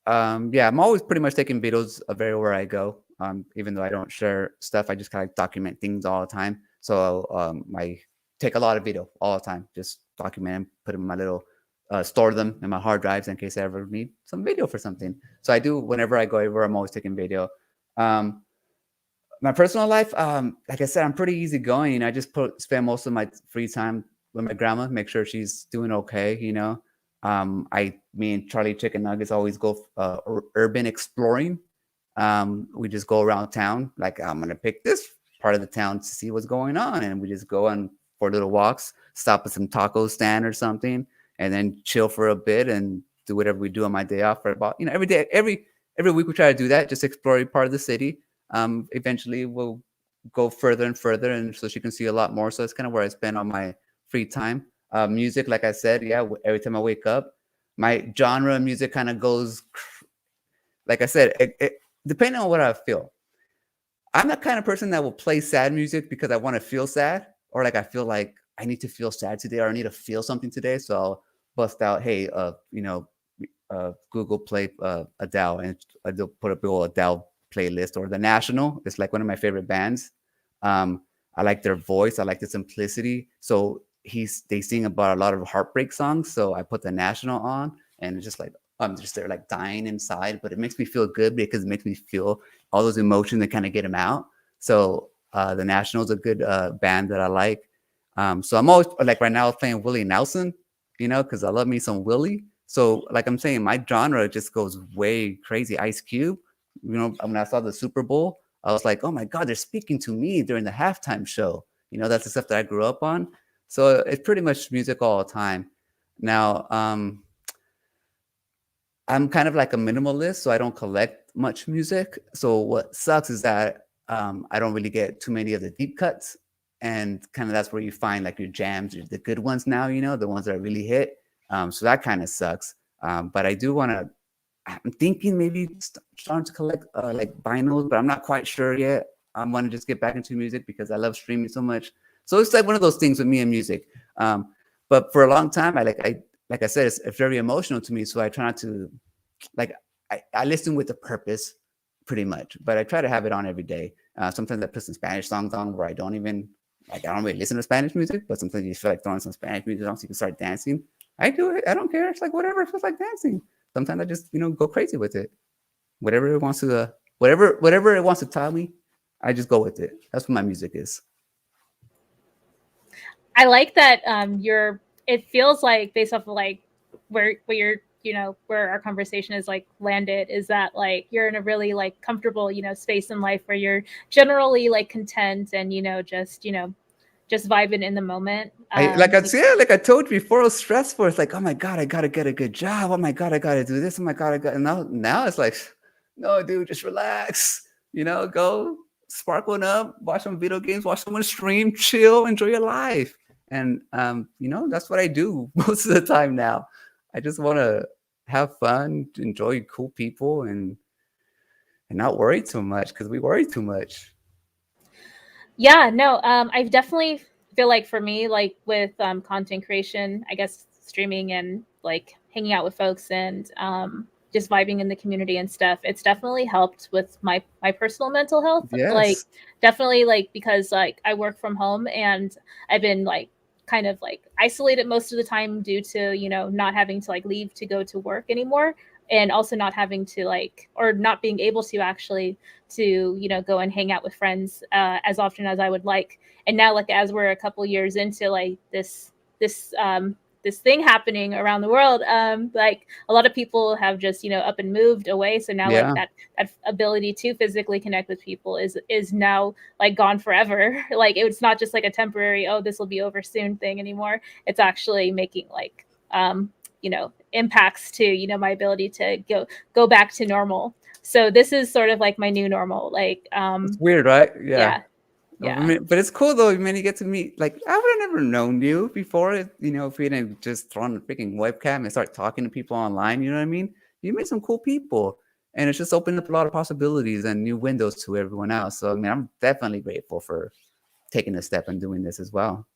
B: yeah, I'm always pretty much taking videos of everywhere I go. Even though I don't share stuff, I just kind of document things all the time. So I take a lot of video all the time, just document them, put them in my little store them in my hard drives in case I ever need some video for something. So I do whenever I go everywhere. I'm always taking video. Um, my personal life, like I said, I'm pretty easygoing. I just spend most of my free time with my grandma, make sure she's doing okay. You know, me and Charlie Chicken Nuggets always go urban exploring. We just go around town. Like I'm gonna pick this part of the town to see what's going on, and we just go on for little walks, stop at some taco stand or something, and then chill for a bit and do whatever we do on my day off for about every day, every week we try to do that, just explore a part of the city. Eventually we'll go further and further, and so she can see a lot more. So that's kind of where I spend all my free time. Music, like I said, yeah, every time I wake up, my genre of music kind of goes, like I said, depending on what I feel. I'm the kind of person that will play sad music because I want to feel sad, or like I feel like I need to feel sad today, or I need to feel something today. So I'll bust out, hey, Google Play Adele, and I'll put a big old Adele playlist. Or The National. It's like one of my favorite bands. Um, I like their voice. I like the simplicity. So they sing about a lot of heartbreak songs. So I put The National on, and it's just like I'm just there like dying inside, but it makes me feel good because it makes me feel all those emotions and kind of get them out. So The National is a good band that I like. So I'm always like right now playing Willie Nelson, because I love me some Willie. So like I'm saying, my genre just goes way crazy. Ice Cube, when I saw the Super Bowl, I was like, oh my God, they're speaking to me during the halftime show. That's the stuff that I grew up on. So it's pretty much music all the time. Now, I'm kind of like a minimalist, so I don't collect much music. So what sucks is that I don't really get too many of the deep cuts, and kind of that's where you find like your jams, the good ones now, the ones that really hit. So that kind of sucks. But I do want to. I'm thinking maybe starting to collect like vinyls, but I'm not quite sure yet. I want to just get back into music because I love streaming so much. So it's like one of those things with me and music. But for a long time, like I said, it's very emotional to me. So I try not to like I listen with a purpose, pretty much. But I try to have it on every day. Sometimes I put some Spanish songs on where I don't really listen to Spanish music, but sometimes you feel like throwing some Spanish music on so you can start dancing. I do it. I don't care. It's like whatever it feels like dancing. Sometimes I just go crazy with it. Whatever it wants to whatever it wants to tell me, I just go with it. That's what my music is.
A: I like that it feels like based off of like where you're where our conversation is like landed is that like you're in a really like comfortable space in life where you're generally like content and just vibing in the moment.
B: Like I told you before, it was stressful. It's like, oh my God, I gotta get a good job. Oh my God, I gotta do this. Oh my God, and now it's like, no, dude, just relax. Go sparkling up, watch some video games, watch someone stream, chill, enjoy your life. And that's what I do most of the time now. I just want to have fun, enjoy cool people, and not worry too much because we worry too much.
A: Yeah, no, I definitely feel like for me, like with content creation, I guess streaming and like hanging out with folks and just vibing in the community and stuff, it's definitely helped with my personal mental health. Like
B: Yes.
A: definitely like because like I work from home and I've been like kind of like isolated most of the time due to not having to like leave to go to work anymore, and also not having to like or not being able to actually to go and hang out with friends as often as I would like. And now like as we're a couple years into like this thing happening around the world, like a lot of people have just up and moved away, so now like
B: Yeah.
A: that ability to physically connect with people is now like gone forever. Like it's not just like a temporary, oh, this will be over soon thing anymore. It's actually making like impacts to my ability to go back to normal. So this is sort of like my new normal. Like
B: It's weird, right? Yeah.
A: yeah.
B: I
A: Yeah.
B: mean, but it's cool though. I mean, you get to meet, like, I would have never known you before, if we didn't just throw on a freaking webcam and start talking to people online. You know what I mean? You meet some cool people, and it's just opened up a lot of possibilities and new windows to everyone else. So, I mean, I'm definitely grateful for taking a step and doing this as well.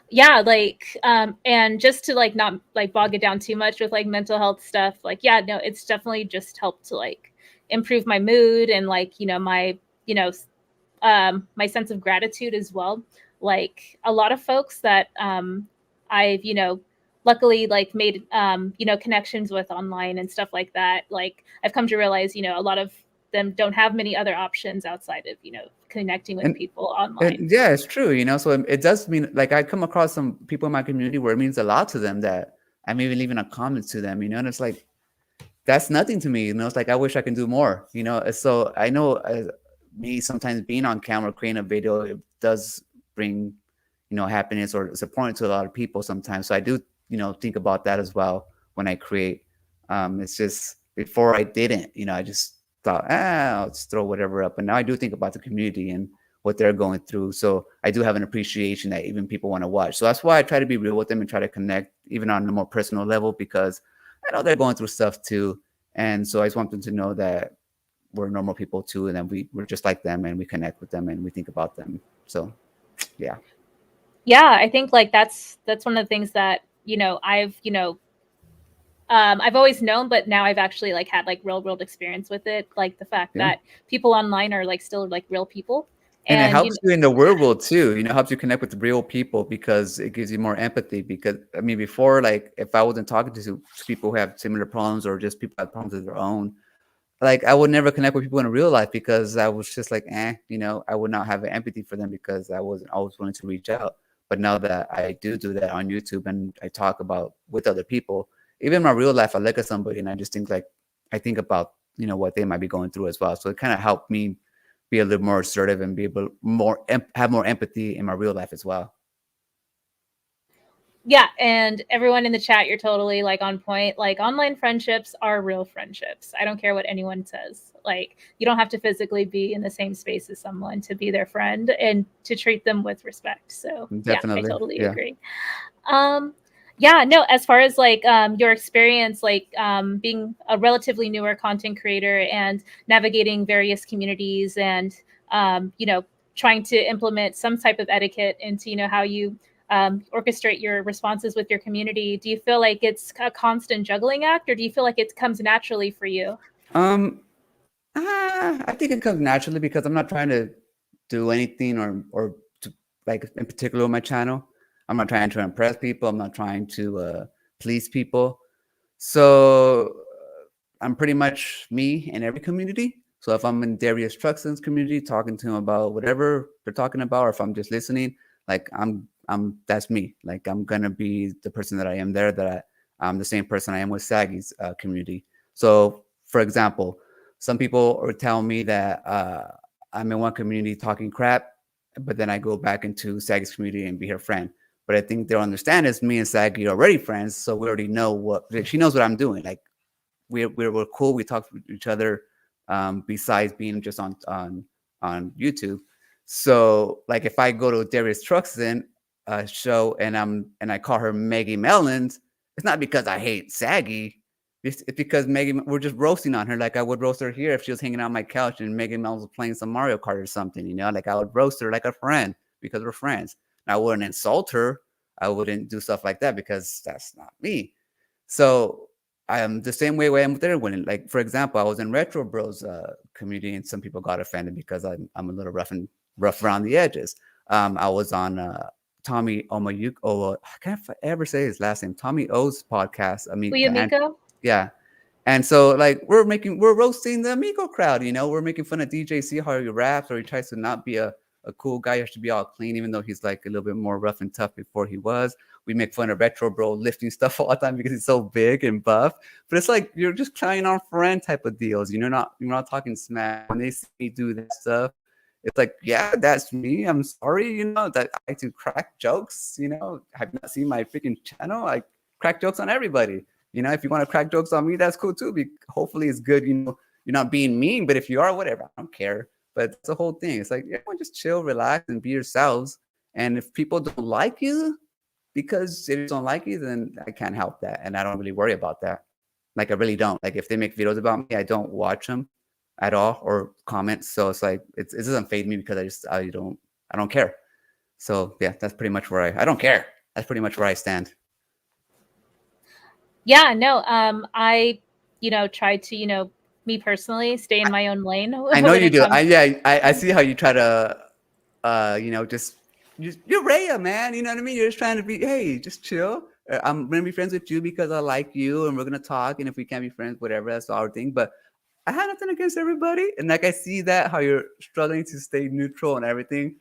A: Yeah, like and just to like not like bog it down too much with like mental health stuff, like yeah, no, it's definitely just helped to like improve my mood and like my my sense of gratitude as well. Like a lot of folks that I've luckily like made connections with online and stuff like that, like I've come to realize a lot of them don't have many other options outside of connecting with
B: And
A: people online.
B: yeah, it's true. So it does mean, like, I come across some people in my community where it means a lot to them that I'm even leaving a comment to them, and it's like, that's nothing to me. It's like, I wish I can do more. So I know me sometimes being on camera, creating a video, it does bring, happiness, or it's important to a lot of people sometimes. So I do, think about that as well when I create. It's just before I didn't, I just thought, I'll just throw whatever up. But now I do think about the community and what they're going through. So I do have an appreciation that even people want to watch. So that's why I try to be real with them and try to connect even on a more personal level, because I know they're going through stuff too. And so I just want them to know that we're normal people too, and then we're just like them, and we connect with them and we think about them. So yeah.
A: Yeah, I think like that's one of the things that I've always known, but now I've actually like had like real world experience with it, like the fact
B: Yeah.
A: that people online are like still like real people.
B: And it
A: And
B: helps you in the real world too, helps you connect with real people because it gives you more empathy. Because I mean, before, like, if I wasn't talking to people who have similar problems, or just people who have problems of their own, like, I would never connect with people in real life because I was just like, I would not have an empathy for them because I wasn't always willing to reach out. But now that I do that on YouTube and I talk about with other people, even in my real life, I look at somebody and I just think, like, I think about what they might be going through as well. So it kind of helped me be a little more assertive and be able have more empathy in my real life as well.
A: Yeah, and everyone in the chat, you're totally like on point. Like online friendships are real friendships. I don't care what anyone says. Like you don't have to physically be in the same space as someone to be their friend and to treat them with respect. So yeah, I
B: Definitely,
A: totally
B: yeah.
A: agree. Yeah, no, as far as like your experience, like being a relatively newer content creator and navigating various communities and, trying to implement some type of etiquette into, how you orchestrate your responses with your community, do you feel like it's a constant juggling act, or do you feel like it comes naturally for you?
B: I think it comes naturally because I'm not trying to do anything or to, like in particular with my channel. I'm not trying to impress people. I'm not trying to please people. So I'm pretty much me in every community. So if I'm in Darius Truxton's community talking to him about whatever they're talking about, or if I'm just listening, like I'm that's me. Like I'm gonna be the person that I am there. I'm the same person I am with Saggy's community. So for example, some people are telling me that I'm in one community talking crap, but then I go back into Saggy's community and be her friend. But I think they'll understand is me and Saggy are already friends, so we already know what she knows what I'm doing. Like we're cool. We talk to each other besides being just on YouTube. So like if I go to Darius Truxton show and I call her Maggie Mellons, it's not because I hate Saggy. It's because Maggie, we're just roasting on her like I would roast her here if she was hanging on my couch and Maggie Mellons was playing some Mario Kart or something. Like I would roast her like a friend because we're friends. And I wouldn't insult her. I wouldn't do stuff like that because that's not me. So I'm the same way I'm with everyone. Like for example, I was in Retro Bros community, and some people got offended because I'm a little rough around the edges. I was on Tommy Omayuk. I can't ever say his last name. Tommy O's podcast. I mean,
A: Uyamiko?
B: yeah. And so like we're roasting the Amigo crowd. We're making fun of DJ C how he raps or he tries to not be a cool guy. He has to be all clean, even though he's like a little bit more rough and tough before he was. We make fun of Retro Bro lifting stuff all the time because he's so big and buff. But it's like you're just clowning on friend type of deals. You're not talking smack. When they see me do that stuff, it's like, yeah, that's me. I'm sorry, that I like to crack jokes. Have you not seen my freaking channel? I crack jokes on everybody. If you want to crack jokes on me, that's cool too. Hopefully it's good. You're not being mean, but if you are, whatever, I don't care. But that's the whole thing. It's like everyone just chill, relax, and be yourselves. And if people don't like you, because they just don't like you, then I can't help that, and I don't really worry about that. Like I really don't. Like if they make videos about me, I don't watch them at all or comment. So it's like it doesn't fade me because I don't care. So yeah, that's pretty much where I don't care. That's pretty much where I stand.
A: Yeah, no, I, try to, me personally, stay in my own lane
B: I know
A: when
B: you
A: it
B: do.
A: comes.
B: I see how you try to, just you're Raya, man. You know what I mean? You're just trying to be, hey, just chill. I'm gonna be friends with you because I like you, and we're gonna talk. And if we can't be friends, whatever, that's our thing. But I have nothing against everybody, and like I see that how you're struggling to stay neutral and everything,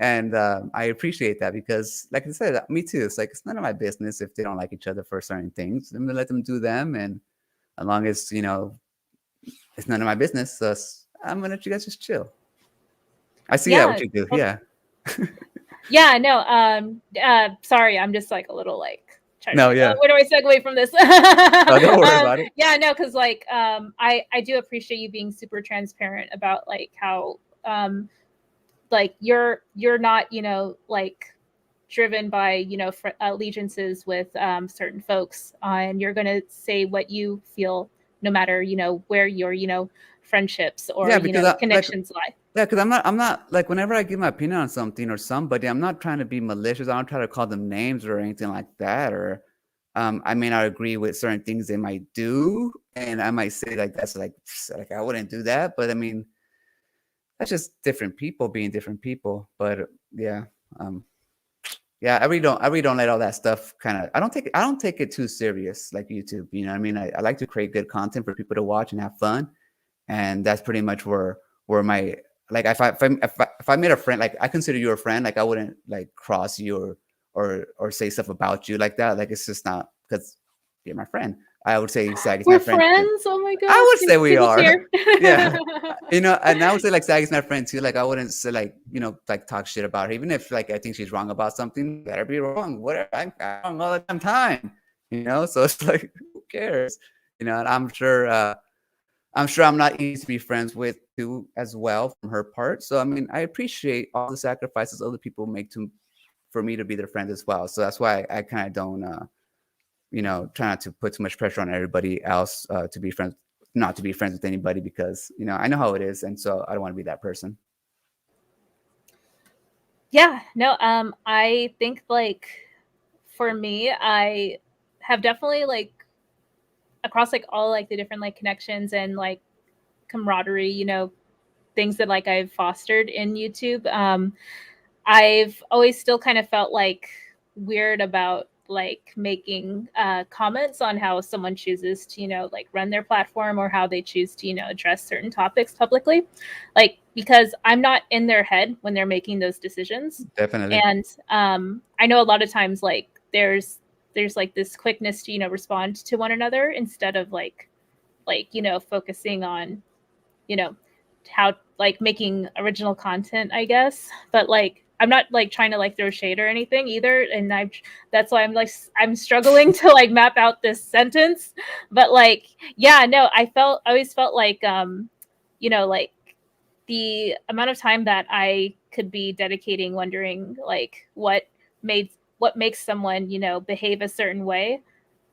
B: and I appreciate that because, like I said, me too. It's like it's none of my business if they don't like each other for certain things. I'm gonna let them do them, and as long as it's none of my business. So I'm gonna let you guys just chill. I see that what
A: Yeah.
B: you do. Yeah.
A: Yeah, no, sorry, I'm just like a little like trying to
B: No,
A: think,
B: yeah.
A: where do I segue from this?
B: No, don't worry about it.
A: Yeah, no, because like I do appreciate you being super transparent about like how like you're not, like driven by, allegiances with certain folks, and you're gonna say what you feel no matter, where your, friendships or,
B: Yeah, because
A: connections lie.
B: yeah, because I'm not like whenever I give my opinion on something or somebody, I'm not trying to be malicious. I don't try to call them names or anything like that. Or I may not agree with certain things they might do, and I might say like that's like I wouldn't do that. But I mean, that's just different people being different people. But yeah, um, yeah, I really don't let all that stuff kind of. I don't take it too serious like YouTube. You know what I mean? I like to create good content for people to watch and have fun, and that's pretty much where my like if I made a friend, like I consider you a friend, like I wouldn't like cross you or say stuff about you like that. Like it's just not because you're my friend. I would say Sag is my
A: We're
B: friend too.
A: friends. Oh my
B: I
A: gosh,
B: would say we
A: Table's
B: are.
A: here.
B: Yeah. And I would say like Sag is my friend too. Like I wouldn't say like, like talk shit about her, even if like I think she's wrong about something. Let her be wrong. Whatever. I'm wrong all the damn time. So it's like, who cares? And I'm sure I'm not easy to be friends with too as well from her part. So I mean, I appreciate all the sacrifices other people make to for me to be their friend as well. So that's why I kind of don't try not to put too much pressure on everybody else to be friends, not to be friends with anybody, because I know how it is, and so I don't want to be that person.
A: Yeah, no, I think like for me, I have definitely like across like all like the different like connections and like camaraderie, things that like I've fostered in YouTube. I've always still kind of felt like weird about like making comments on how someone chooses to like run their platform or how they choose to address certain topics publicly, like because I'm not in their head when they're making those decisions.
B: Definitely.
A: And I know a lot of times like there's like this quickness to respond to one another instead of like focusing on you know how like making original content, I guess. But like I'm not like trying to like throw shade or anything either, and that's why I'm struggling to like map out this sentence. But like yeah, no, I always felt like like the amount of time that I could be dedicating wondering like made what makes someone behave a certain way,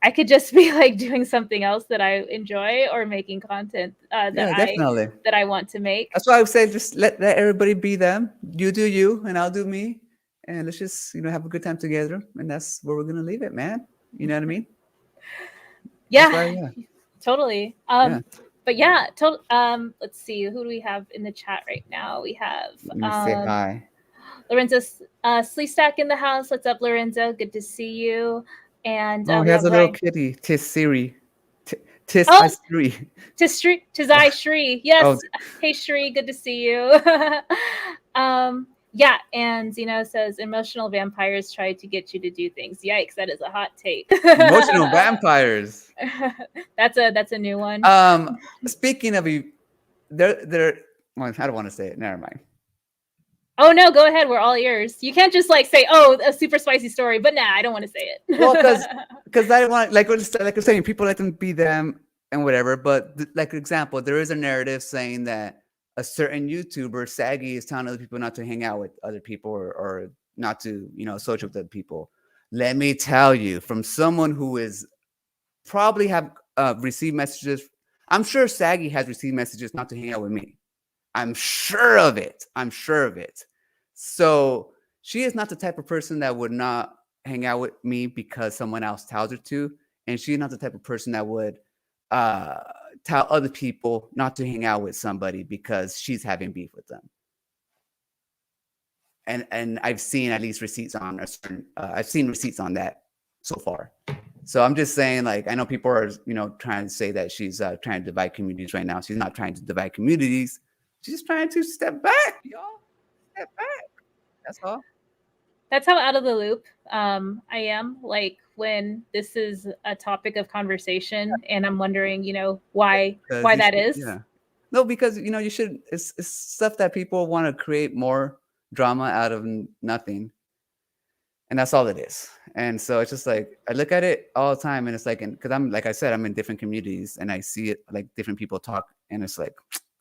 A: I could just be like doing something else that I enjoy or making content
B: Yeah, definitely.
A: that I want to make.
B: That's why I would say just let everybody be them. You do you, and I'll do me, and let's just have a good time together. And that's where we're gonna leave it, man. You know what I mean? That's
A: Yeah,
B: why, yeah,
A: totally.
B: yeah.
A: But yeah, let's see, who do we have in the chat right now? We have
B: Let me say hi.
A: Lorenzo Sleestack in the house. What's up, Lorenzo? Good to see you. And
B: Oh, he
A: we
B: has
A: have
B: a little
A: Ryan.
B: kitty. Tis Siri. Tis
A: Oh,
B: I Siri.
A: Tizai Shri.
B: Oh,
A: Yes. Hey Shri, good to see you. Yeah, and Zeno says emotional vampires try to get you to do things. Yikes, that is a hot take.
B: emotional vampires.
A: That's a new one.
B: Speaking of you, they're. Well, I don't want to say it. Never mind.
A: Oh no, go ahead. We're all ears. You can't just like say, "Oh, a super spicy story," but nah, I don't want to say it.
B: Well, because I want like I'm saying, people let them be them and whatever. But like example, there is a narrative saying that a certain YouTuber, Saggy, is telling other people not to hang out with other people or not to associate with other people. Let me tell you, from someone who is probably have received messages. I'm sure Saggy has received messages not to hang out with me. I'm sure of it. I'm sure of it. So she is not the type of person that would not hang out with me because someone else tells her to. And she's not the type of person that would uh, tell other people not to hang out with somebody because she's having beef with them. And I've seen at least receipts on a certain. I've seen receipts on that so far. So I'm just saying, like, I know people are, trying to say that she's trying to divide communities right now. She's not trying to divide communities. She's trying to step back, y'all. Step back. That's all.
A: That's how out of the loop I am. Like when this is a topic of conversation, and I'm wondering, why that is.
B: Yeah. No, because you should. It's stuff that people want to create more drama out of nothing, and that's all it is. And so it's just like I look at it all the time, and it's like, because I'm like I said, I'm in different communities, and I see it like different people talk, and it's like,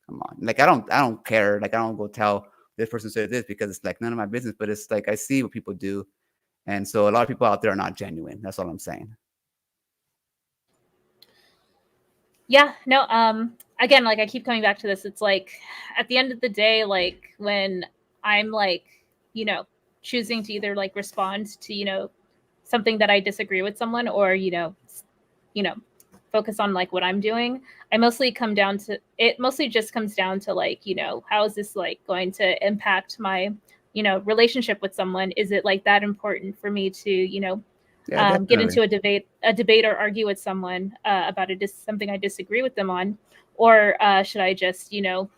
B: come on, like I don't care, like I don't go tell this person said this because it's like none of my business. But it's like I see what people do, and so a lot of people out there are not genuine. That's all I'm saying.
A: Yeah, no, again, like I keep coming back to this. It's like at the end of the day, like when I'm like, choosing to either like respond to, something that I disagree with someone or, focus on like what I'm doing, I mostly mostly just comes down to like, how is this like going to impact my, relationship with someone? Is it like that important for me to, get into a debate or argue with someone about something I disagree with them on, or should I just divide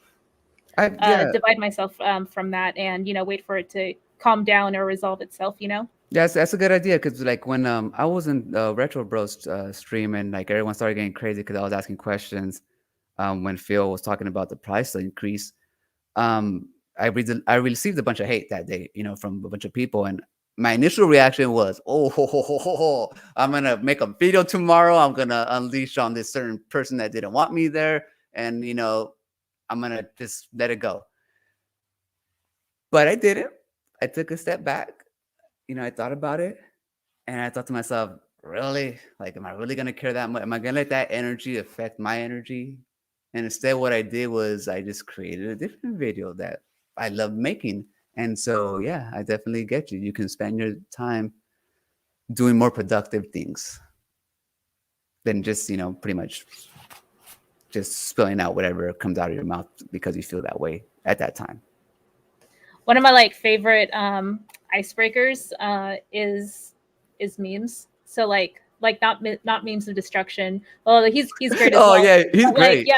A: myself from that and wait for it to calm down or resolve itself, you know?
B: That's a good idea because like when I was in Retro Bros stream and like everyone started getting crazy because I was asking questions when Phil was talking about the price increase. um, I received a bunch of hate that day, from a bunch of people, and my initial reaction was, "Oh, ho, ho, ho, ho, ho. I'm gonna make a video tomorrow. I'm gonna unleash on this certain person that didn't want me there, and I'm gonna just let it go." But I didn't. I took a step back. I thought about it, and I thought to myself, "Really? Like, am I really gonna care that much? Am I gonna let that energy affect my energy?" And instead, what I did was I just created a different video that I love making. And so, yeah, I definitely get you. You can spend your time doing more productive things than just, pretty much just spilling out whatever comes out of your mouth because you feel that way at that time.
A: One of my like favorite icebreakers is memes. So like not memes of destruction. Well, he's great as
B: Oh,
A: well.
B: yeah, he's
A: But like
B: great.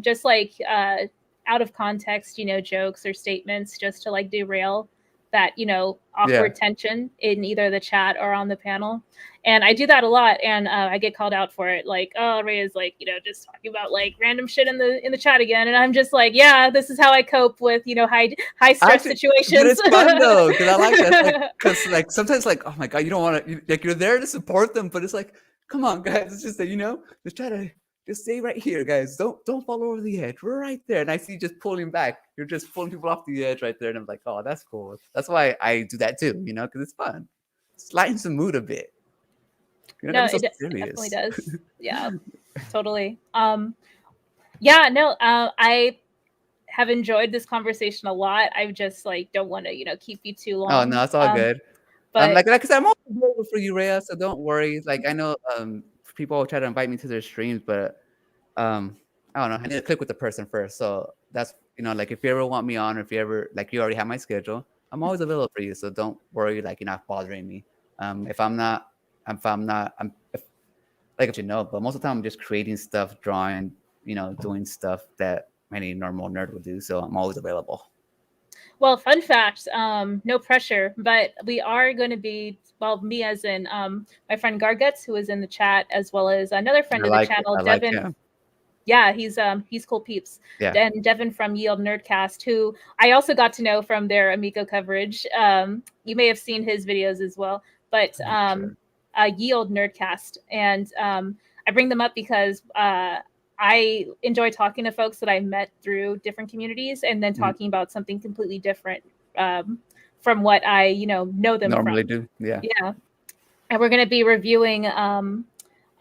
A: just like out of context, jokes or statements just to like derail that
B: Yeah.
A: awkward tension in either the chat or on the panel. And I do that a lot, and I get called out for it. Like, oh, Ray is like, just talking about like random shit in the chat again, and I'm just like, yeah, this is how I cope with high stress
B: Actually, but
A: situations.
B: it's fun though because I like that. Like, because like sometimes, like, oh my god, you don't want to like you're there to support them, but it's like, come on, guys, it's just that just try to just stay right here, guys. Don't fall over the edge. We're right there, and I see you just pulling back. You're just pulling people off the edge right there, and I'm like, oh, that's cool. That's why I do that too, because it's fun. It lightens the mood a bit. You're not
A: No,
B: gonna be so
A: it definitely
B: serious.
A: does. Yeah, totally. Yeah, no, I have enjoyed this conversation a lot. I just like don't want to, keep you too
B: Oh
A: long.
B: no, it's all good.
A: But
B: Like I said, I'm always available for you, Rhea, so don't worry. Like I know people will try to invite me to their streams, but I don't know. I need to click with the person first. So that's like if you ever want me on, or if you ever like you already have my schedule, I'm always available for you. So don't worry, like you're not bothering me. If I'm not, if, but most of the time I'm just creating stuff, drawing, doing stuff that any normal nerd would do. So I'm always available.
A: well, fun fact, no pressure, but we are going to be, well, me as in my friend Garguts, who is in the chat, as well as another friend of the channel,
B: I like
A: Devin.
B: him.
A: Yeah, he's cool peeps.
B: Yeah.
A: And Devin from Yield Nerdcast, who I also got to know from their Amico coverage. You may have seen his videos as well, but
B: Sure.
A: Yield Nerdcast. And I bring them up because I enjoy talking to folks that I met through different communities and then talking about something completely different from what I, know them
B: Normally
A: from.
B: do. Yeah.
A: Yeah. And we're going to be reviewing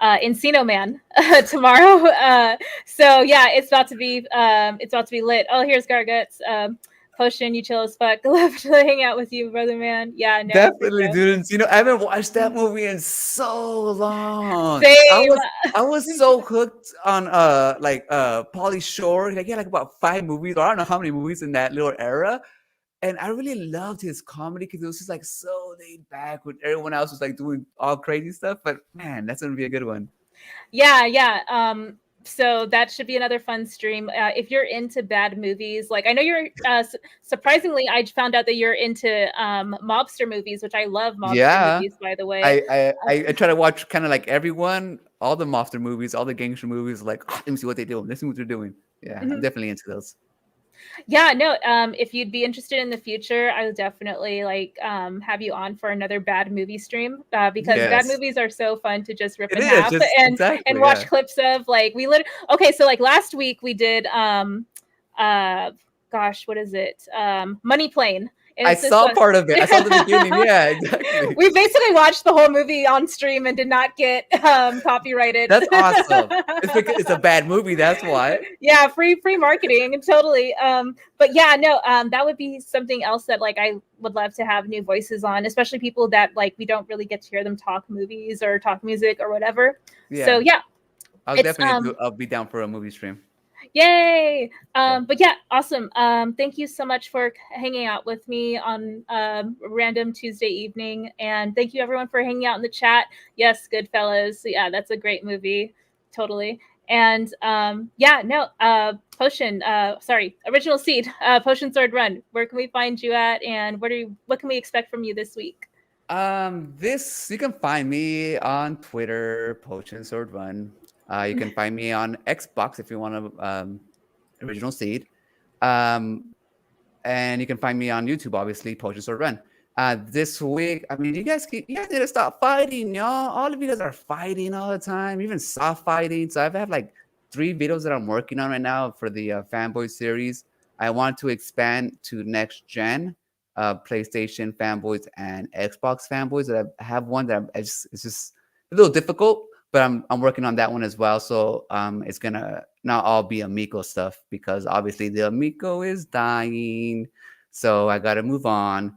A: Encino Man tomorrow. So yeah, it's about to be lit. Oh, here's Garguts. Potion, you chill as fuck. Love to hang out with you, brother man. Yeah, no,
B: Definitely, dude. I haven't watched that movie in so long.
A: same.
B: I was so hooked on Pauly Shore. Like he had like about 5 movies, or I don't know how many movies in that little era. And I really loved his comedy because it was just like so laid back when everyone else was like doing all crazy stuff. But man, that's gonna be a good one.
A: Yeah. So that should be another fun stream. If you're into bad movies, like I know you're surprisingly, I found out that you're into mobster movies, which I love mobster movies, by the way.
B: I try to watch kind of like everyone, all the mobster movies, all the gangster movies. Like, let me see what they do. Let's see what they're doing. Yeah, I'm definitely into those.
A: Yeah, no, if you'd be interested in the future, I would definitely like have you on for another bad movie stream because bad movies are so fun to just rip in half and watch clips of. Like okay, so like last week we did gosh, what is it? Money Plane. And
B: I saw part of it. I saw the beginning. Yeah, exactly.
A: We basically watched the whole movie on stream and did not get copyrighted.
B: That's awesome. It's because it's a bad movie. That's why.
A: Yeah, free marketing, totally. But yeah, no, that would be something else that like I would love to have new voices on, especially people that like we don't really get to hear them talk movies or talk music or whatever. Yeah. So yeah,
B: I'll be down for a movie stream.
A: Yay! But yeah, awesome. Thank you so much for hanging out with me on random Tuesday evening, and thank you everyone for hanging out in the chat. Yes, Goodfellas. Yeah, that's a great movie. Totally. And Potion, Original Seed, Potion Sword Run. Where can we find you at, and what can we expect from you this week?
B: This you can find me on Twitter, Potion Sword Run. You can find me on Xbox if you want to Original Seed. Um, and you can find me on YouTube, obviously, Potions or Run. This week, I mean, you guys need to stop fighting, y'all. All of you guys are fighting all the time, even soft fighting. So I've had like 3 videos that I'm working on right now for the Fanboy series. I want to expand to next gen, PlayStation fanboys and Xbox fanboys. I have one that it's just a little difficult, but I'm working on that one as well. So it's gonna not all be Amico stuff because obviously the Amico is dying. So I gotta move on.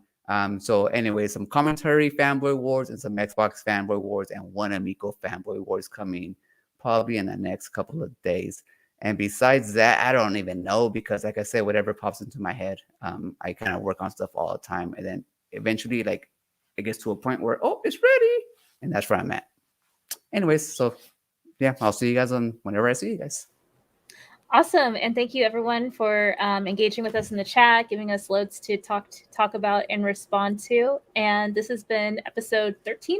B: So anyway, some commentary fanboy wars and some Xbox fanboy wars and one Amico fanboy wars coming probably in the next couple of days. And besides that, I don't even know because, like I said, whatever pops into my head, I kind of work on stuff all the time, and then eventually, like, it gets to a point where it's ready, and that's where I'm at. Anyways, so yeah, I'll see you guys on whenever I see you guys.
A: Awesome, and thank you everyone for engaging with us in the chat, giving us loads to talk about and respond to. And this has been episode 13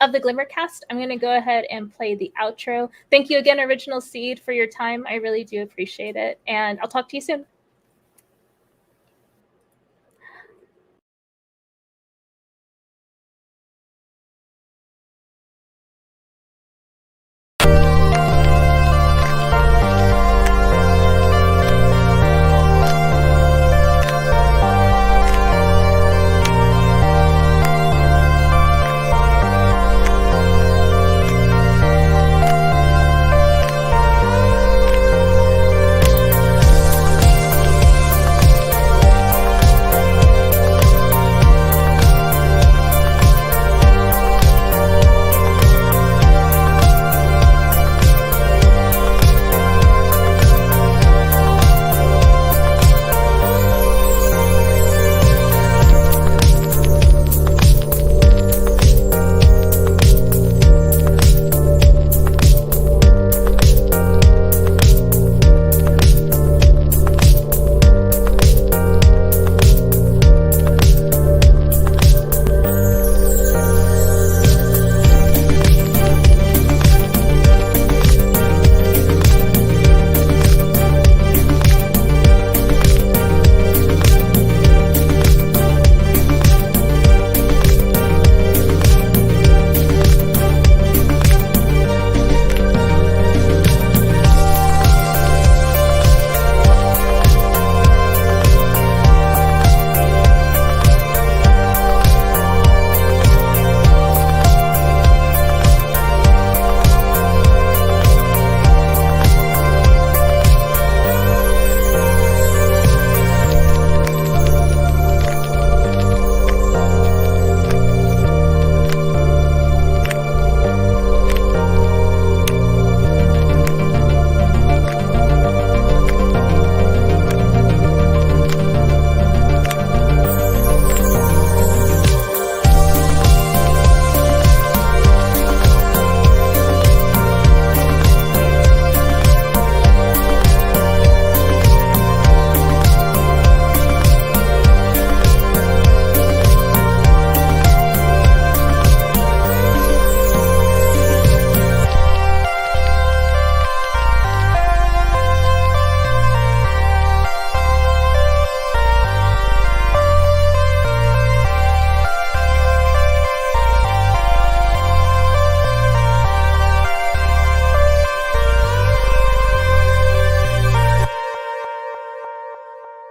A: of the Glimmercast. I'm going to go ahead and play the outro. Thank you again, Original Seed, for your time. I really do appreciate it, and I'll talk to you soon.